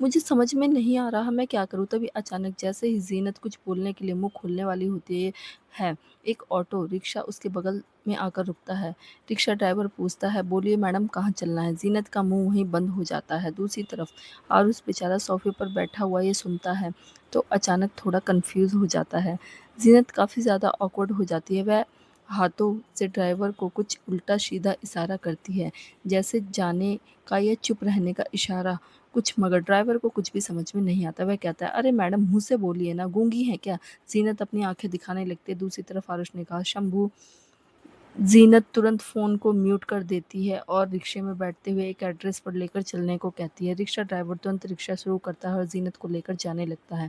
मुझे समझ में नहीं आ रहा मैं क्या करूँ? तभी अचानक जैसे ही ज़ीनत कुछ बोलने के लिए मुँह खोलने वाली होती है, एक ऑटो रिक्शा उसके बगल में आकर रुकता है। रिक्शा ड्राइवर पूछता है, बोलिए मैडम कहाँ चलना है? ज़ीनत का मुँह वहीं बंद हो जाता है। दूसरी तरफ आरुष बेचारा सोफ़े पर बैठा हुआ ये सुनता है, तो अचानक थोड़ा कन्फ्यूज़ हो जाता है। ज़ीनत काफ़ी ज़्यादा ऑकवर्ड हो जाती है। वह हाथों से ड्राइवर को कुछ उल्टा-सीधा इशारा करती है, जैसे जाने का या चुप रहने का इशारा कुछ, मगर ड्राइवर को कुछ भी समझ में नहीं आता। वह कहता है, अरे मैडम मुँह से बोलिए ना, गूंगी हैं क्या? ज़ीनत अपनी आँखें दिखाने लगती है। दूसरी तरफ आरुष ने कहा, शंभू। ज़ीनत तुरंत फ़ोन को म्यूट कर देती है और रिक्शे में बैठते हुए एक एड्रेस पर लेकर चलने को कहती है। रिक्शा ड्राइवर तुरंत रिक्शा शुरू करता है और ज़ीनत को लेकर जाने लगता है।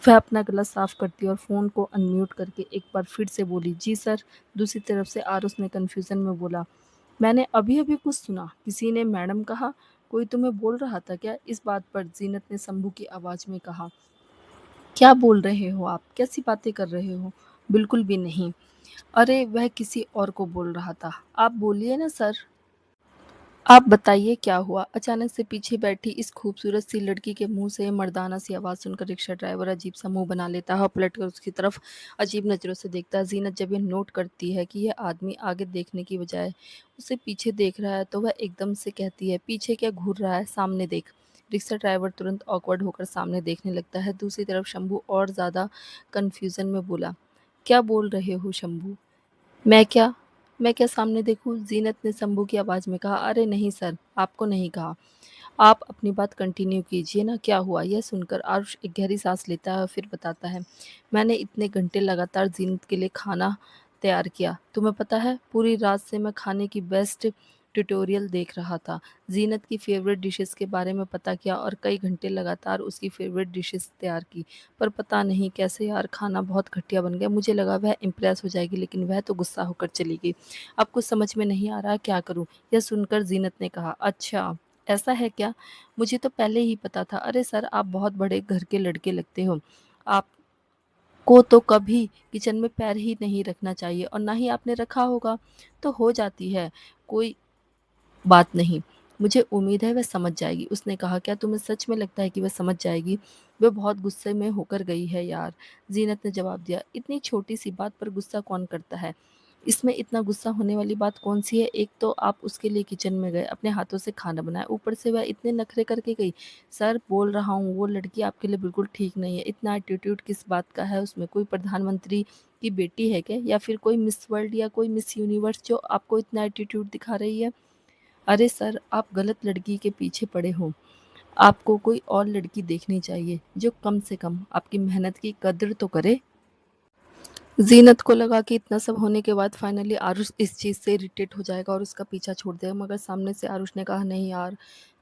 वह अपना गला साफ करती है और फ़ोन को अनम्यूट करके एक बार फिर से बोली, जी सर। दूसरी तरफ से आरुष ने कन्फ्यूज़न में बोला, मैंने अभी-अभी कुछ सुना, किसी ने मैडम कहा, कोई तुम्हें बोल रहा था क्या? इस बात पर ज़ीनत ने शंभू की आवाज़ में कहा, क्या बोल रहे हो आप? कैसी बातें कर रहे हो? बिल्कुल भी नहीं। अरे! वह किसी और को बोल रहा था। आप बोलिए ना सर। आप बताइए क्या हुआ? अचानक से पीछे बैठी इस खूबसूरत सी लड़की के मुँह से मर्दाना सी आवाज़ सुनकर रिक्शा ड्राइवर अजीब सा मुँह बना लेता है और पलटकर उसकी तरफ अजीब नज़रों से देखता है। ज़ीनत जब ये नोट करती है कि यह आदमी आगे देखने की बजाय उसे पीछे देख रहा है, तो वह एकदम से कहती है, पीछे क्या घूर रहा है? सामने देख। रिक्शा ड्राइवर तुरंत ऑकवर्ड होकर सामने देखने लगता है। दूसरी तरफ शंभू और ज़्यादा कन्फ्यूज़न में बोला, क्या बोल रहे हो शंभू? मैं क्या? मैं क्या सामने देखूँ? ज़ीनत ने शंभू की आवाज़ में कहा, अरे नहीं सर, आपको नहीं कहा। आप अपनी बात कंटिन्यू कीजिए ना, क्या हुआ? यह सुनकर आरुष एक गहरी साँस लेता है और फिर बताता है, मैंने इतने घंटे लगातार ज़ीनत के लिए खाना तैयार किया। तुम्हें पता है, पूरी रात से मैं खाने की बेस्ट ट्यूटोरियल देख रहा था। ज़ीनत की फ़ेवरेट डिशेज़ के बारे में पता किया और कई घंटे लगातार उसकी फ़ेवरेट डिशेज़ तैयार की। पर पता नहीं कैसे यार खाना बहुत घटिया बन गया। मुझे लगा वह इम्प्रेस हो जाएगी लेकिन वह तो गुस्सा होकर चली गई। अब कुछ समझ में नहीं आ रहा क्या करूँ? यह सुनकर ज़ीनत ने कहा, अच्छा ऐसा है क्या? मुझे तो पहले ही पता था। अरे सर आप बहुत बड़े घर के लड़के लगते हो। आपको तो कभी किचन में पैर ही नहीं रखना चाहिए और ना ही आपने रखा होगा। तो हो जाती है, कोई बात नहीं। मुझे उम्मीद है वह समझ जाएगी। उसने कहा, क्या तुम्हें सच में लगता है कि वह समझ जाएगी? वह बहुत गुस्से में होकर गई है यार। ज़ीनत ने जवाब दिया, इतनी छोटी-सी बात पर गुस्सा कौन करता है? इसमें इतना गुस्सा होने वाली बात कौन-सी है? एक तो आप उसके लिए किचन में गए, अपने हाथों से खाना बनाया, ऊपर से वह इतने नखरे करके गई। सर बोल रहा हूँ वो लड़की आपके लिए बिल्कुल ठीक नहीं है। इतना एटीट्यूड किस बात का है उसमें? कोई प्रधानमंत्री की बेटी है क्या? या फिर कोई मिस वर्ल्ड या कोई मिस यूनिवर्स जो आपको इतना एटीट्यूड दिखा रही है? अरे सर, आप गलत लड़की के पीछे पड़े हो। आपको कोई और लड़की देखनी चाहिए, जो कम से कम आपकी मेहनत की कद्र तो करे। ज़ीनत को लगा कि इतना सब होने के बाद फाइनली आरुष इस चीज़ से इरिटेट हो जाएगा और उसका पीछा छोड़ देगा, मगर सामने से आरुष ने कहा, नहीं यार,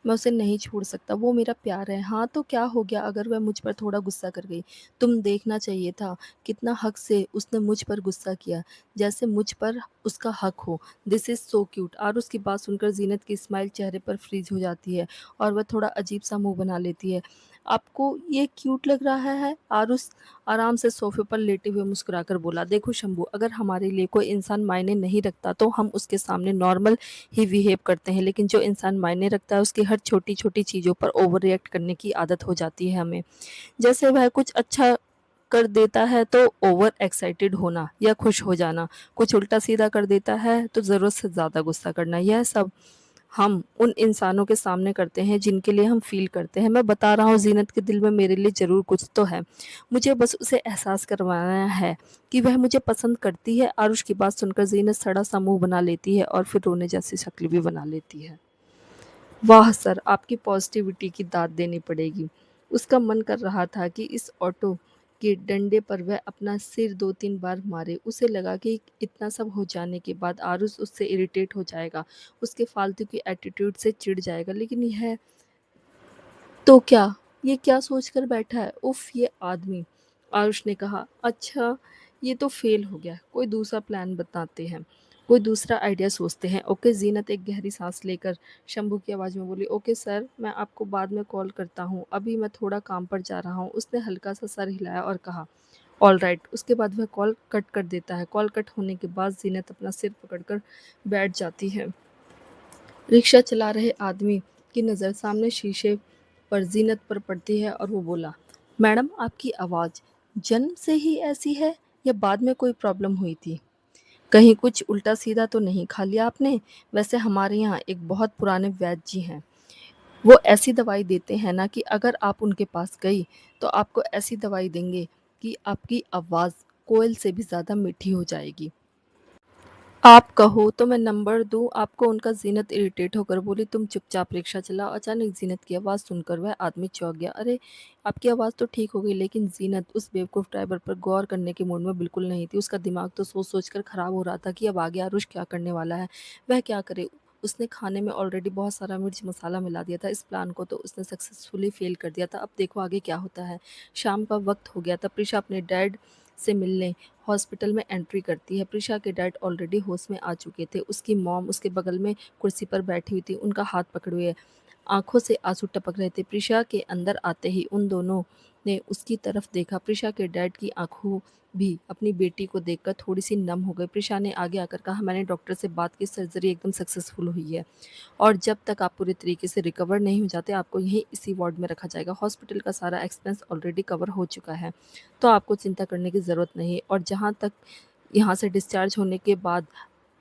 मैं उसे नहीं छोड़ सकता, वो मेरा प्यार है। हाँ, तो क्या हो गया अगर वह मुझ पर थोड़ा गुस्सा कर गई? तुम देखना चाहिए था, कितना हक से उसने मुझ पर गुस्सा किया, जैसे मुझ पर उसका हक हो। This is so cute. Aarush की बात सुनकर ज़ीनत की स्माइल चेहरे पर फ्रीज़ हो जाती है और वह थोड़ा अजीब-सा मुँह बना लेती है। आपको ये क्यूट लग रहा है? आरुष आराम से सोफ़े पर लेटे हुए मुस्कुराकर बोला, देखो शंभू, अगर हमारे लिए कोई इंसान मायने नहीं रखता तो हम उसके सामने नॉर्मल ही बिहेव करते हैं, लेकिन जो इंसान मायने रखता है उसकी हर छोटी-छोटी चीज़ों पर ओवर रिएक्ट करने की आदत हो जाती है हमें। जैसे वह कुछ अच्छा कर देता है तो ओवर एक्साइटेड होना या खुश हो जाना, कुछ उल्टा-सीधा कर देता है तो ज़रूरत से ज़्यादा गुस्सा करना, यह सब हम उन इंसानों के सामने करते हैं जिनके लिए हम फ़ील करते हैं। मैं बता रहा हूँ, ज़ीनत के दिल में मेरे लिए ज़रूर कुछ तो है। मुझे बस उसे एहसास करवाना है कि वह मुझे पसंद करती है। आरुष की बात सुनकर ज़ीनत सड़ा-सा मुँह बना लेती है और फिर रोने जैसी शक्ल भी बना लेती है। वाह सर! आपकी पॉज़िटिविटी की दाद देनी पड़ेगी। उसका मन कर रहा था कि इस ऑटो के डंडे पर वह अपना सिर 2-3 बार मारे। उसे लगा कि इतना सब हो जाने के बाद आरुष उससे इरिटेट हो जाएगा, उसके फालतू की एटीट्यूड से चिढ़ जाएगा, लेकिन यह तो क्या? ये क्या सोचकर बैठा है? उफ़! ये आदमी। आरुष ने कहा, अच्छा, ये तो फ़ेल हो गया। कोई दूसरा प्लान बताते हैं। कोई दूसरा आइडिया सोचते हैं। ओके, ज़ीनत एक गहरी साँस लेकर शंभू की आवाज़ में बोली, ओके सर, मैं आपको बाद में कॉल करता हूँ। अभी मैं थोड़ा काम पर जा रहा हूँ। उसने हल्का-सा सर हिलाया और कहा, ऑलराइट। उसके बाद वह कॉल कट कर देता है। कॉल कट होने के बाद ज़ीनत अपना सिर पकड़कर बैठ जाती है। रिक्शा चला रहे आदमी की नज़र सामने शीशे पर ज़ीनत पर पड़ती है और वो बोला, मैडम, आपकी आवाज़ जन्म से ही ऐसी है या बाद में कोई प्रॉब्लम हुई थी? कहीं कुछ उल्टा-सीधा तो नहीं खा लिया आपने? वैसे हमारे यहाँ एक बहुत पुराने वैद्य जी हैं। वो ऐसी दवाई देते हैं ना कि अगर आप उनके पास गई तो आपको ऐसी दवाई देंगे कि आपकी आवाज़ कोयल से भी ज़्यादा मीठी हो जाएगी। आप कहो तो मैं नंबर दूँ आपको उनका। ज़ीनत इरिटेट होकर बोली, तुम चुपचाप रिक्शा चलाओ। अचानक ज़ीनत की आवाज़ सुनकर वह आदमी चौंक गया। अरे! आपकी आवाज़ तो ठीक हो गई, लेकिन ज़ीनत उस बेवकूफ़ ड्राइवर पर गौर करने के मूड में बिल्कुल नहीं थी। उसका दिमाग तो सोच-सोच कर खराब हो रहा था कि अब आगे आरुष क्या करने वाला है? वह क्या करे? उसने खाने में ऑलरेडी बहुत सारा मिर्च मसाला मिला दिया था। इस प्लान को तो उसने सक्सेसफुली फ़ेल कर दिया था। अब देखो आगे क्या होता है। शाम का वक़्त हो गया था। प्रिशा अपने डैड से मिलने हॉस्पिटल में एंट्री करती है। प्रिशा के डैड ऑलरेडी होश में आ चुके थे। उसकी मॉम उसके बगल में कुर्सी पर बैठी हुई थी, उनका हाथ पकड़े हुए। आँखों से आँसू टपक रहे थे। प्रिशा के अंदर आते ही उन दोनों ने उसकी तरफ देखा। प्रिशा के डैड की आँखों भी अपनी बेटी को देखकर थोड़ी-सी नम हो गई। प्रिशा ने आगे आकर कहा, मैंने डॉक्टर से बात की, सर्जरी एकदम सक्सेसफुल हुई है और जब तक आप पूरे तरीके से रिकवर नहीं हो जाते, आपको यहीं इसी वार्ड में रखा जाएगा। हॉस्पिटल का सारा एक्सपेंस ऑलरेडी कवर हो चुका है, तो आपको चिंता करने की ज़रूरत नहीं है। और जहाँ तक यहाँ से डिस्चार्ज होने के बाद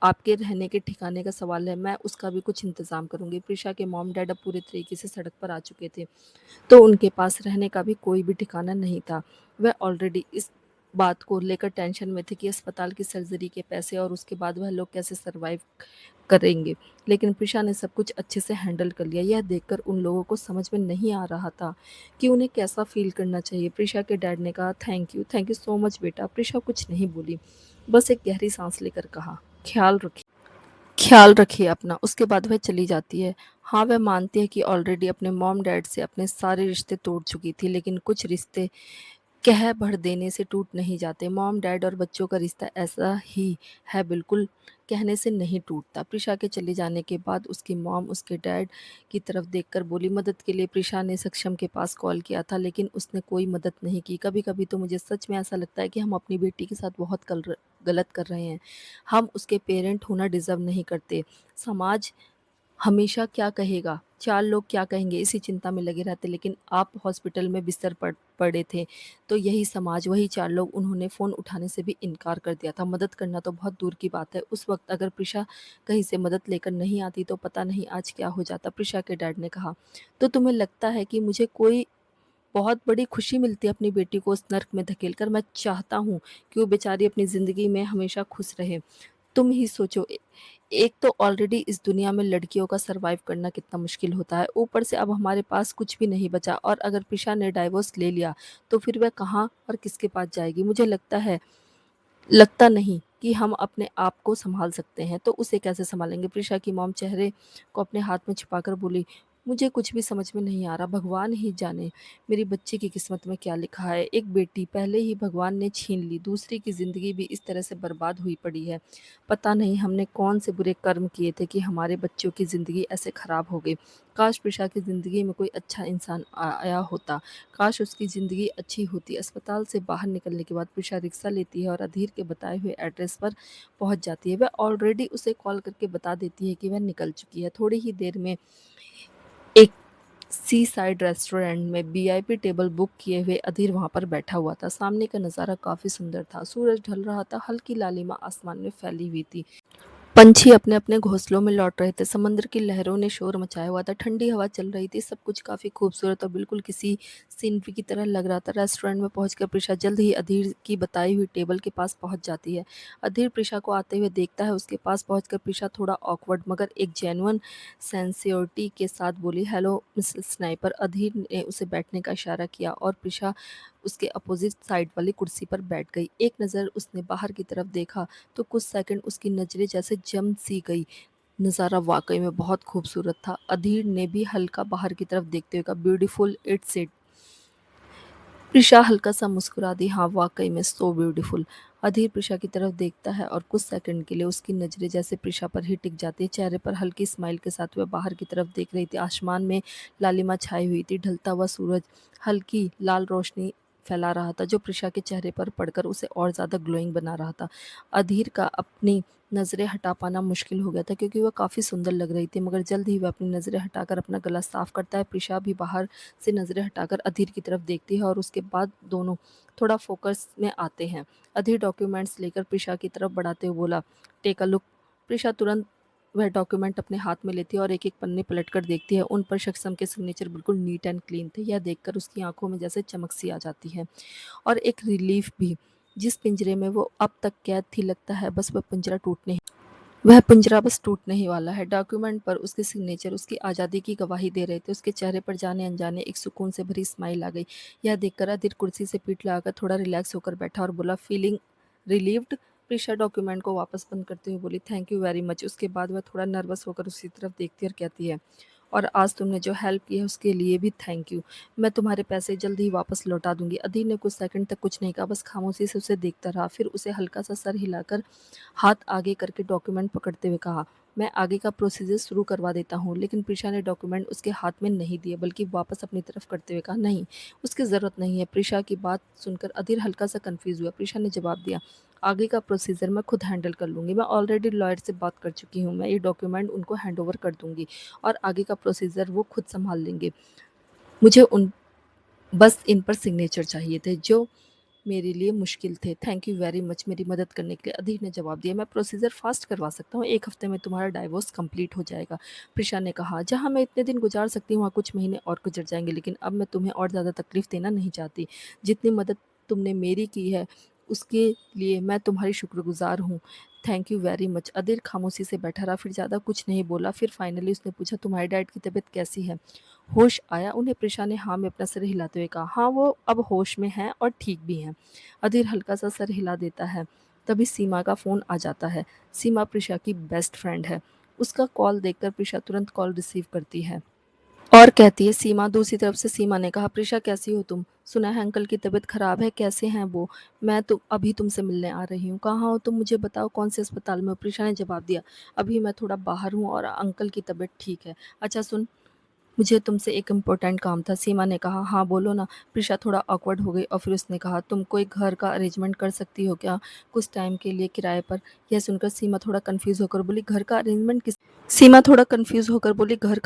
आपके रहने के ठिकाने का सवाल है, मैं उसका भी कुछ इंतज़ाम करूँगी। प्रिशा के मॉम-डैड अब पूरे तरीके से सड़क पर आ चुके थे, तो उनके पास रहने का भी कोई भी ठिकाना नहीं था। वह ऑलरेडी इस बात को लेकर टेंशन में थे कि अस्पताल की सर्जरी के पैसे और उसके बाद वह लोग कैसे सर्वाइव करेंगे। लेकिन प्रिशा ने सब कुछ अच्छे से हैंडल कर लिया। यह देखकर उन लोगों को समझ में नहीं आ रहा था कि उन्हें कैसा फ़ील करना चाहिए। प्रिशा के डैड ने कहा, थैंक यू सो मच बेटा। प्रिशा कुछ नहीं बोली, बस एक गहरी साँस लेकर कहा, ख़्याल रखिए अपना। उसके बाद वह चली जाती है। हाँ, वह मानती है कि ऑलरेडी अपने मॉम-डैड से अपने सारे रिश्ते तोड़ चुकी थी, लेकिन कुछ रिश्ते कह भर देने से टूट नहीं जाते। मॉम-डैड और बच्चों का रिश्ता ऐसा ही है, बिल्कुल कहने से नहीं टूटता। प्रिशा के चले जाने के बाद उसकी मॉम उसके डैड की तरफ देखकर बोली, मदद के लिए प्रिशा ने सक्षम के पास कॉल किया था, लेकिन उसने कोई मदद नहीं की। कभी-कभी तो मुझे सच में ऐसा लगता है कि हम अपनी बेटी के साथ बहुत गलत कर रहे हैं। हम उसके पेरेंट होना डिज़र्व नहीं करते। समाज हमेशा क्या कहेगा, 4 लोग क्या कहेंगे, इसी चिंता में लगे रहते। लेकिन आप हॉस्पिटल में बिस्तर पर पड़े थे, तो यही समाज, वही 4 लोग, उन्होंने फ़ोन उठाने से भी इनकार कर दिया था। मदद करना तो बहुत दूर की बात है। उस वक़्त अगर प्रिशा कहीं से मदद लेकर नहीं आती तो पता नहीं आज क्या हो जाता। प्रिशा के डैड ने कहा, तो तुम्हें लगता है कि मुझे कोई बहुत बड़ी खुशी मिलती है अपनी बेटी को उस नर्क में धकेलकर? मैं चाहता हूँ कि वो बेचारी अपनी ज़िंदगी में हमेशा खुश रहे। तुम ही सोचो, एक तो ऑलरेडी इस दुनिया में लड़कियों का सर्वाइव करना कितना मुश्किल होता है, ऊपर से अब हमारे पास कुछ भी नहीं बचा और अगर प्रिशा ने डाइवोर्स ले लिया तो फिर वह कहाँ और किसके पास जाएगी? मुझे लगता नहीं कि हम अपने आप को सँभाल सकते हैं, तो उसे कैसे सँभालेंगे? प्रिशा की मॉम चेहरे को अपने हाथ में छिपाकर बोली, मुझे कुछ भी समझ में नहीं आ रहा, भगवान ही जाने मेरी बच्ची की किस्मत में क्या लिखा है। एक बेटी पहले ही भगवान ने छीन ली, दूसरी की ज़िंदगी भी इस तरह से बर्बाद हुई पड़ी है। पता नहीं हमने कौन से बुरे कर्म किए थे कि हमारे बच्चों की ज़िंदगी ऐसे ख़राब हो गई। काश प्रिशा की ज़िंदगी में कोई अच्छा इंसान आया होता, काश उसकी ज़िंदगी अच्छी होती। अस्पताल से बाहर निकलने के बाद प्रिशा रिक्शा लेती है और अधीर के बताए हुए एड्रेस पर पहुंच जाती है। वह ऑलरेडी उसे कॉल करके बता देती है कि वह निकल चुकी है। थोड़ी ही देर में एक सी साइड रेस्टोरेंट में वीआईपी टेबल बुक किए हुए अधीर वहां पर बैठा हुआ था। सामने का नज़ारा काफ़ी सुंदर था। सूरज ढल रहा था, हल्की लालिमा आसमान में फैली हुई थी। पंछी अपने अपने घोंसलों में लौट रहे थे। समंदर की लहरों ने शोर मचाया हुआ था। ठंडी हवा चल रही थी। सब कुछ काफ़ी खूबसूरत और बिल्कुल किसी सीनरी की तरह लग रहा था। रेस्टोरेंट में पहुंचकर प्रिशा जल्द ही अधीर की बताई हुई टेबल के पास पहुंच जाती है। अधीर प्रिशा को आते हुए देखता है। उसके पास पहुंचकर प्रिशा थोड़ा ऑकवर्ड मगर एक जेन्युइन सेंसियोरिटी के साथ बोली, हेलो मिसेस स्नाइपर। अधीर ने उसे बैठने का इशारा किया और प्रिशा उसके अपोजिट साइड वाली कुर्सी पर बैठ गई। एक नज़र उसने बाहर की तरफ देखा तो कुछ सेकंड उसकी नज़रें जैसे जम सी गई। नज़ारा वाकई में बहुत खूबसूरत था। अधीर ने भी हल्का बाहर की तरफ देखते हुए कहा, ब्यूटीफुल इट्स इट। प्रिशा हल्का सा मुस्कुरा दी, हाँ वाकई में सो ब्यूटीफुल। अधीर प्रिशा की तरफ देखता है और कुछ सेकंड के लिए उसकी नज़रें जैसे प्रिशा पर ही टिक जाती है। चेहरे पर हल्की स्माइल के साथ वह बाहर की तरफ देख रही थी। आसमान में लालिमा छाई हुई थी। ढलता हुआ सूरज हल्की लाल रोशनी फैला रहा था जो प्रिशा के चेहरे पर पड़कर उसे और ज़्यादा ग्लोइंग बना रहा था। अधीर का अपनी नज़रें हटा पाना मुश्किल हो गया था क्योंकि वह काफ़ी सुंदर लग रही थी, मगर जल्द ही वह अपनी नज़रें हटाकर अपना गला साफ करता है। प्रिशा भी बाहर से नज़रें हटाकर अधीर की तरफ देखती है और उसके बाद दोनों थोड़ा फोकस में आते हैं। अधीर डॉक्यूमेंट्स लेकर प्रिशा की तरफ बढ़ाते हुए बोला, टेक अ लुक। प्रिशा तुरंत वह डॉक्यूमेंट अपने हाथ में लेती है और एक एक पन्ने पलटकर देखती है। उन पर शख्सम के सिग्नेचर बिल्कुल नीट एंड क्लीन थे। यह देखकर उसकी आंखों में जैसे चमक सी आ जाती है और एक रिलीफ भी। जिस पिंजरे में वो अब तक कैद थी, लगता है बस वह पिंजरा बस टूटने ही वाला है। डॉक्यूमेंट पर उसके सिग्नेचर उसकी आज़ादी की गवाही दे रहे थे। उसके चेहरे पर जाने अनजाने एक सुकून से भरी स्माइल आ गई। यह देखकर अधीर कुर्सी से पीठ लगाकर थोड़ा रिलैक्स होकर बैठा और बोला, फीलिंग रिलीव्ड। प्रिशा डॉक्यूमेंट को वापस बंद करते हुए बोली, थैंक यू वेरी मच। उसके बाद वह थोड़ा नर्वस होकर उसकी तरफ देखती और कहती है, और आज तुमने जो हेल्प की है उसके लिए भी थैंक यू। मैं तुम्हारे पैसे जल्द ही वापस लौटा दूंगी। अधीर ने कुछ सेकंड तक कुछ नहीं कहा, बस खामोशी से उसे देखता रहा। फिर उसे हल्का सा सर हिलाकर हाथ आगे करके डॉक्यूमेंट पकड़ते हुए कहा, मैं आगे का प्रोसीजर शुरू करवा देता हूँ। लेकिन प्रिशा ने डॉक्यूमेंट उसके हाथ में नहीं दिए, बल्कि वापस अपनी तरफ करते हुए कहा, नहीं, उसकी ज़रूरत नहीं है। प्रिशा की बात सुनकर अधीर हल्का सा कन्फ्यूज़ हुआ। प्रिशा ने जवाब दिया, आगे का प्रोसीजर मैं खुद हैंडल कर लूँगी। मैं ऑलरेडी लॉयर से बात कर चुकी हूँ। मैं ये डॉक्यूमेंट उनको हैंड ओवर कर दूँगी और आगे का प्रोसीजर वो खुद संभाल लेंगे। मुझे उन बस इन पर सिग्नेचर चाहिए थे जो मेरे लिए मुश्किल थे। थैंक यू वेरी मच मेरी मदद करने के लिए। अधीर ने जवाब दिया, मैं प्रोसीजर फास्ट करवा सकता हूँ। 1 हफ्ते में तुम्हारा डाइवोर्स कंप्लीट हो जाएगा। प्रिशा ने कहा, जहाँ मैं इतने दिन गुजार सकती हूँ वहाँ कुछ महीने और गुजर जाएंगे, लेकिन अब मैं तुम्हें और ज़्यादा तकलीफ देना नहीं चाहती। जितनी मदद तुमने मेरी की है उसके लिए मैं तुम्हारी शुक्रगुजार हूँ। थैंक यू वेरी अधीर खामोशी से बैठा रहा, फिर ज़्यादा कुछ नहीं बोला। फिर फाइनली उसने पूछा, तुम्हारी डैड की तबीयत कैसी है? होश आया उन्हें? प्रिशा ने हाँ में अपना सर हिलाते हुए कहा, हाँ वो अब होश में हैं और ठीक भी हैं। अधीर हल्का सा सर हिला देता है। तभी सीमा का फ़ोन आ जाता है। सीमा प्रिशा की बेस्ट फ्रेंड है। उसका कॉल देखकर प्रिशा तुरंत कॉल रिसीव करती है और कहती है, सीमा। दूसरी तरफ से सीमा ने कहा, प्रिशा कैसी हो तुम? सुना है अंकल की तबीयत खराब है, कैसे हैं वो? मैं तो अभी तुमसे मिलने आ रही हूँ। कहाँ हो तुम? मुझे बताओ कौन से अस्पताल में हो? प्रिशा ने जवाब दिया, अभी मैं थोड़ा बाहर हूँ और अंकल की तबीयत ठीक है। अच्छा सुन, मुझे तुमसे एक इम्पोर्टेंट काम था। सीमा ने कहा, हाँ बोलो ना। प्रिशा थोड़ा ऑकवर्ड हो गई और फिर उसने कहा, तुम कोई घर का अरेंजमेंट कर सकती हो क्या, कुछ टाइम के लिए किराए पर? यह सुनकर सीमा थोड़ा कंफ्यूज होकर बोली, घर का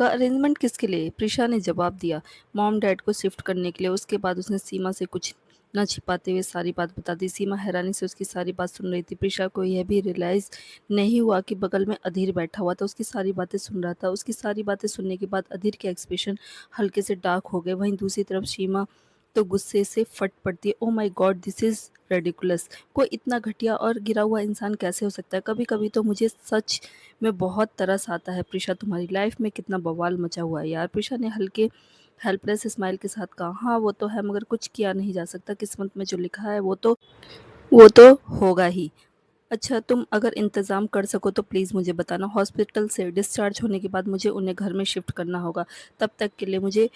अरेंजमेंट किसके लिए? प्रिशा ने जवाब दिया, मॉम डैड को शिफ्ट करने के लिए। उसके बाद उसने सीमा से कुछ न छिपाते हुए सारी बात बता दी। सीमा हैरानी से उसकी सारी बात सुन रही थी। प्रिशा को यह भी रियलाइज़ नहीं हुआ कि बगल में अधीर बैठा हुआ था, उसकी सारी बातें सुन रहा था। उसकी सारी बातें सुनने के बाद अधीर के एक्सप्रेशन हल्के से डार्क हो गए। वहीं दूसरी तरफ सीमा तो गुस्से से फट पड़ती है। Oh my God, this is ridiculous. कोई इतना घटिया और गिरा हुआ इंसान कैसे हो सकता है? कभी कभी तो मुझे सच में बहुत तरस आता है। प्रिशा, तुम्हारी लाइफ में कितना बवाल मचा हुआ है यार। प्रिशा ने हल्के हेल्पलेस स्माइल के साथ कहा, हाँ वो तो है, मगर कुछ किया नहीं जा सकता। किस्मत में जो लिखा है वो तो होगा ही। अच्छा, तुम अगर इंतज़ाम कर सको तो प्लीज़ मुझे बताना। हॉस्पिटल से डिस्चार्ज होने के बाद मुझे उन्हें घर में शिफ्ट करना होगा। तब तक के लिए मुझे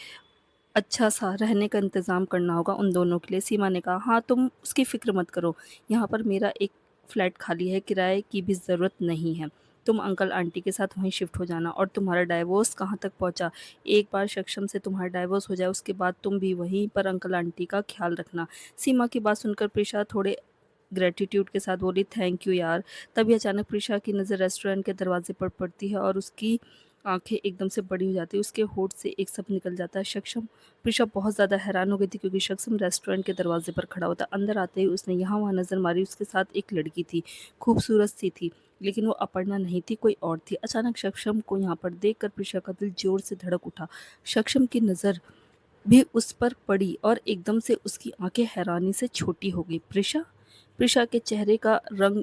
अच्छा-सा रहने का इंतज़ाम करना होगा उन दोनों के लिए। सीमा ने कहा, हाँ, तुम उसकी फ़िक्र मत करो। यहाँ पर मेरा एक फ्लैट खाली है, किराए की भी ज़रूरत नहीं है। तुम अंकल-आंटी के साथ वहीं शिफ्ट हो जाना। और तुम्हारा डाइवोर्स कहाँ तक पहुँचा? एक बार सक्षम से तुम्हारा डाइवोर्स हो जाए, उसके बाद तुम भी वहीं पर अंकल-आंटी का ख़्याल रखना। सीमा की बात सुनकर प्रिशा थोड़े ग्रैटिट्यूड के साथ बोली, थैंक यू यार। तभी अचानक प्रिशा की नज़र रेस्टोरेंट के दरवाजे पर पड़ती है और उसकी आंखें एकदम से बड़ी हो जाती है। उसके होठ से एक शब्द निकल जाता है, सक्षम। प्रिशा बहुत ज़्यादा हैरान हो गई थी क्योंकि सक्षम रेस्टोरेंट के दरवाजे पर खड़ा होता। अंदर आते ही उसने यहाँ वहाँ नज़र मारी। उसके साथ एक लड़की थी, खूबसूरत सी थी, लेकिन वो अपर्णा नहीं थी, कोई और थी। अचानक सक्षम को यहाँ पर देखकर प्रिशा का दिल जोर से धड़क उठा। सक्षम की नज़र भी उस पर पड़ी और एकदम से उसकी आंखें हैरानी से छोटी हो गई। प्रिशा? प्रिशा के चेहरे का रंग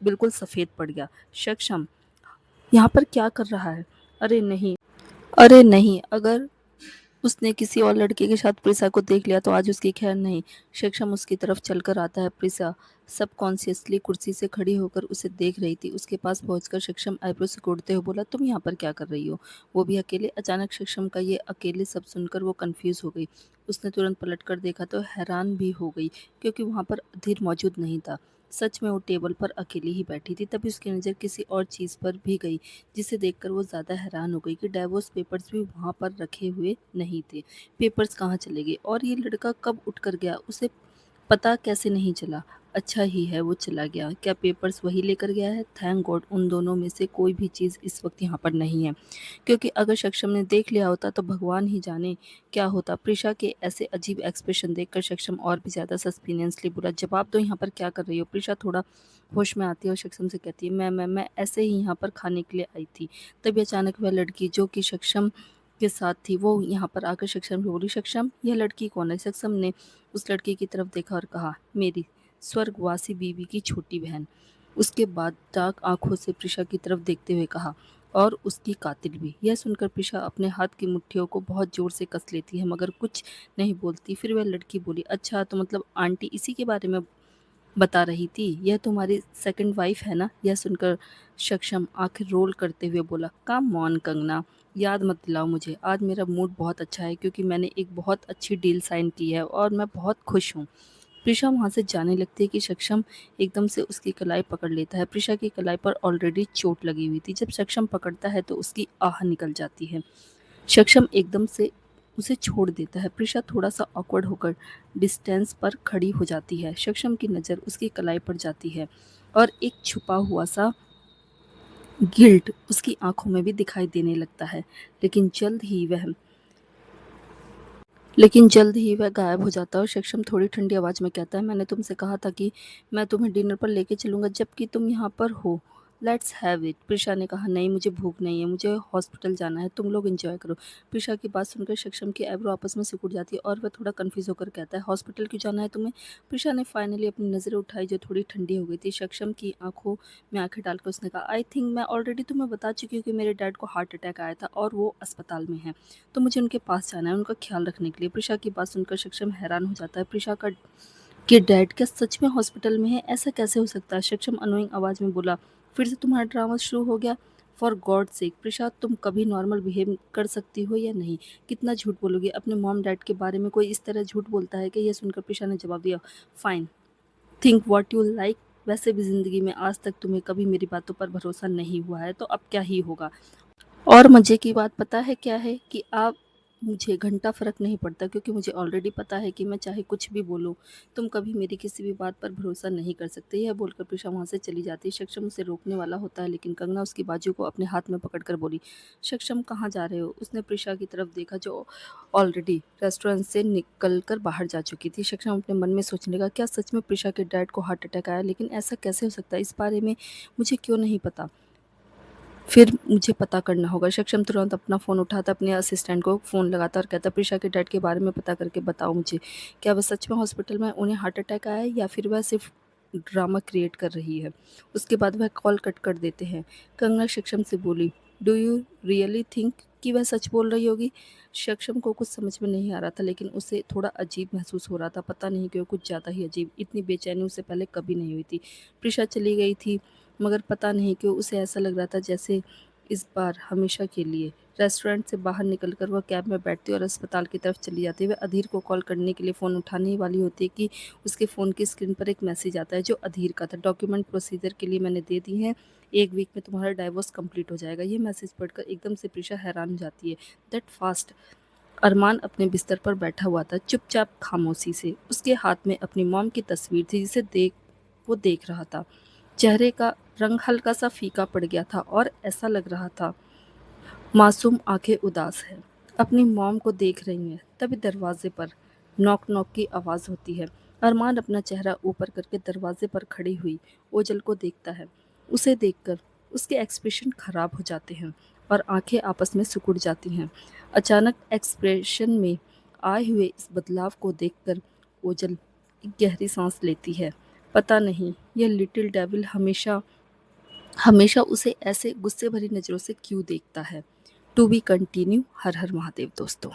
बिल्कुल सफ़ेद पड़ गया। सक्षम यहाँ पर क्या कर रहा है? अरे नहीं, अरे नहीं, अगर उसने किसी और लड़के के साथ प्रिसा को देख लिया तो आज उसकी खैर नहीं। सक्षम उसकी तरफ चलकर आता है। प्रिसा सबकॉन्शियसली कुर्सी से खड़ी होकर उसे देख रही थी। उसके पास पहुंचकर सक्षम आईब्रो सिकोड़ते हुए बोला, तुम यहाँ पर क्या कर रही हो? वो भी अकेले? अचानक सक्षम का ये अकेले सब सुनकर वो कंफ्यूज हो गई। उसने तुरंत पलटकर देखा तो हैरान भी हो गई क्योंकि वहाँ पर अधीर मौजूद नहीं था। सच में वो टेबल पर अकेली ही बैठी थी। तभी उसकी नज़र किसी और चीज़ पर भी गई जिसे देखकर वो ज़्यादा हैरान हो गई कि डाइवोर्स पेपर्स भी वहाँ पर रखे हुए नहीं थे। पेपर्स कहाँ चले गए और ये लड़का कब उठकर गया, उसे पता कैसे नहीं चला? अच्छा ही है वो चला गया। क्या पेपर्स वही लेकर गया है? थैंक गॉड उन दोनों में से कोई भी चीज़ इस वक्त यहाँ पर नहीं है, क्योंकि अगर सक्षम ने देख लिया होता तो भगवान ही जाने क्या होता। प्रिशा के ऐसे अजीब एक्सप्रेशन देखकर सक्षम और भी ज़्यादा सस्पिनियसली बोला, जवाब दो, यहाँ पर क्या कर रही हो? प्रिशा थोड़ा होश में आती है और सक्षम से कहती है, मैं ऐसे ही यहाँ पर खाने के लिए आई थी। तभी अचानक वह लड़की जो कि सक्षम के साथ थी वो यहाँ पर आकर सक्षम से बोली, सक्षम यह लड़की कौन है? सक्षम ने उस लड़की की तरफ देखा और कहा, मेरी स्वर्गवासी बीवी की छोटी बहन। उसके बाद डार्क आंखों से प्रिशा की तरफ देखते हुए कहा, और उसकी कातिल भी। यह सुनकर प्रिशा अपने हाथ की मुट्ठियों को बहुत जोर से कस लेती है मगर कुछ नहीं बोलती। फिर वह लड़की बोली, अच्छा तो मतलब आंटी इसी के बारे में बता रही थी, यह तुम्हारी सेकंड वाइफ है ना? यह सुनकर सक्षम आंखें रोल करते हुए बोला, कम ऑन कंगना, याद मत दिलाओ मुझे। आज मेरा मूड बहुत अच्छा है क्योंकि मैंने एक बहुत अच्छी डील साइन की है और मैं बहुत खुश हूँ। प्रिशा वहाँ से जाने लगती है कि सक्षम एकदम से उसकी कलाई पकड़ लेता है। प्रिशा की कलाई पर ऑलरेडी चोट लगी हुई थी। जब सक्षम पकड़ता है तो उसकी आह निकल जाती है। सक्षम एकदम से उसे छोड़ देता है। प्रिशा थोड़ा-सा ऑकवर्ड होकर डिस्टेंस पर खड़ी हो जाती है। सक्षम की नज़र उसकी कलाई पर जाती है और एक छुपा हुआ सा गिल्ट उसकी आँखों में भी दिखाई देने लगता है। लेकिन जल्द ही वह गायब हो जाता है और सक्षम थोड़ी ठंडी आवाज़ में कहता है, मैंने तुमसे कहा था कि मैं तुम्हें डिनर पर लेके चलूँगा जबकि तुम यहाँ पर हो। Let's have it. प्रिशा ने कहा, नहीं मुझे भूख नहीं है, मुझे हॉस्पिटल जाना है, तुम लोग एंजॉय करो। प्रिशा की बात सुनकर सक्षम की आईब्रो आपस में सिकुड़ जाती है और वह थोड़ा कन्फ्यूज़ होकर कहता है, हॉस्पिटल क्यों जाना है तुम्हें? प्रिशा ने फाइनली अपनी नज़रें उठाई जो थोड़ी ठंडी हो गई थी। सक्षम की आँखों में आँखें डालकर उसने कहा, आई थिंक मैं ऑलरेडी तुम्हें बता चुकी हूँ कि मेरे डैड को हार्ट अटैक आया था और वो अस्पताल में हैं। तो मुझे उनके पास जाना है, उनका ख्याल रखने के लिए। प्रिशा की बात सुनकर सक्षम हैरान हो जाता है। प्रिशा का कि डैड क्या सच में हॉस्पिटल में है? ऐसा कैसे हो सकता है? सक्षम अनोइंग आवाज़ में बोला, फिर से तुम्हारा ड्रामा शुरू हो गया? फॉर गॉड सेक प्रिशा, तुम कभी नॉर्मल बिहेव कर सकती हो या नहीं? कितना झूठ बोलोगी? अपने मॉम डैड के बारे में कोई इस तरह झूठ बोलता है कि? यह सुनकर प्रिशा ने जवाब दिया, fine, think what you like. वैसे भी ज़िंदगी में आज तक तुम्हें कभी मेरी बातों पर भरोसा नहीं हुआ है, तो अब क्या ही होगा? और मज़े की बात पता है क्या है कि आप मुझे घंटा फ़र्क नहीं पड़ता क्योंकि मुझे ऑलरेडी पता है कि मैं चाहे कुछ भी बोलूँ, तुम कभी मेरी किसी भी बात पर भरोसा नहीं कर सकते। यह बोलकर प्रिशा वहाँ से चली जाती है। सक्षम उसे रोकने वाला होता है लेकिन कंगना उसकी बाजू को अपने हाथ में पकड़कर बोली, सक्षम कहाँ जा रहे हो? उसने प्रिशा की तरफ देखा जो ऑलरेडी रेस्टोरेंट से निकल कर बाहर जा चुकी थी। सक्षम अपने मन में सोचने लगा, क्या सच में प्रिशा के डैड को हार्ट अटैक आया? लेकिन ऐसा कैसे हो सकता है? इस बारे में मुझे क्यों नहीं पता? फिर मुझे पता करना होगा। सक्षम तुरंत अपना फ़ोन उठाता, अपने असिस्टेंट को फ़ोन लगाता और कहता, प्रिशा के डैड के बारे में पता करके बताओ मुझे। क्या वह सच में हॉस्पिटल में उन्हें हार्ट अटैक आया है या फिर वह सिर्फ़ ड्रामा क्रिएट कर रही है? उसके बाद वह कॉल कट कर देते हैं। कंगना सक्षम से बोली, डू यू रियली थिंक कि वह सच बोल रही होगी। सक्षम को कुछ समझ में नहीं आ रहा था, लेकिन उसे थोड़ा अजीब महसूस हो रहा था। पता नहीं क्यों, कुछ ज़्यादा ही अजीब। इतनी बेचैनी उसे पहले कभी नहीं हुई थी। प्रिशा चली गई थी, मगर पता नहीं क्यों उसे ऐसा लग रहा था जैसे इस बार हमेशा के लिए। रेस्टोरेंट से बाहर निकलकर वह कैब में बैठती और अस्पताल की तरफ चली जाती। वह अधीर को कॉल करने के लिए फ़ोन उठाने ही वाली होती कि उसके फ़ोन की स्क्रीन पर एक मैसेज आता है, जो अधीर का था। डॉक्यूमेंट प्रोसीजर के लिए मैंने दे दी हैं, 1 वीक में तुम्हारा डाइवोर्स कंप्लीट हो जाएगा। ये मैसेज पढ़कर एकदम से प्रिशा हैरान हो जाती है। That fast. अरमान अपने बिस्तर पर बैठा हुआ था, चुपचाप खामोशी से। उसके हाथ में अपनी मॉम की तस्वीर थी, जिसे वो देख रहा था। चेहरे का रंग हल्का सा फीका पड़ गया था और ऐसा लग रहा था मासूम आंखें उदास हैं, अपनी मॉम को देख रही हैं। तभी दरवाजे पर नॉक नॉक की आवाज़ होती है। अरमान अपना चेहरा ऊपर करके दरवाजे पर खड़ी हुई ओजल को देखता है। उसे देखकर उसके एक्सप्रेशन खराब हो जाते हैं और आंखें आपस में सिकुड़ जाती हैं। अचानक एक्सप्रेशन में आए हुए इस बदलाव को देखकर ओजल एक गहरी सांस लेती है। पता नहीं यह लिटिल डेविल हमेशा हमेशा उसे ऐसे गुस्से भरी नज़रों से क्यों देखता है। To be continue. Har Har Mahadev दोस्तों।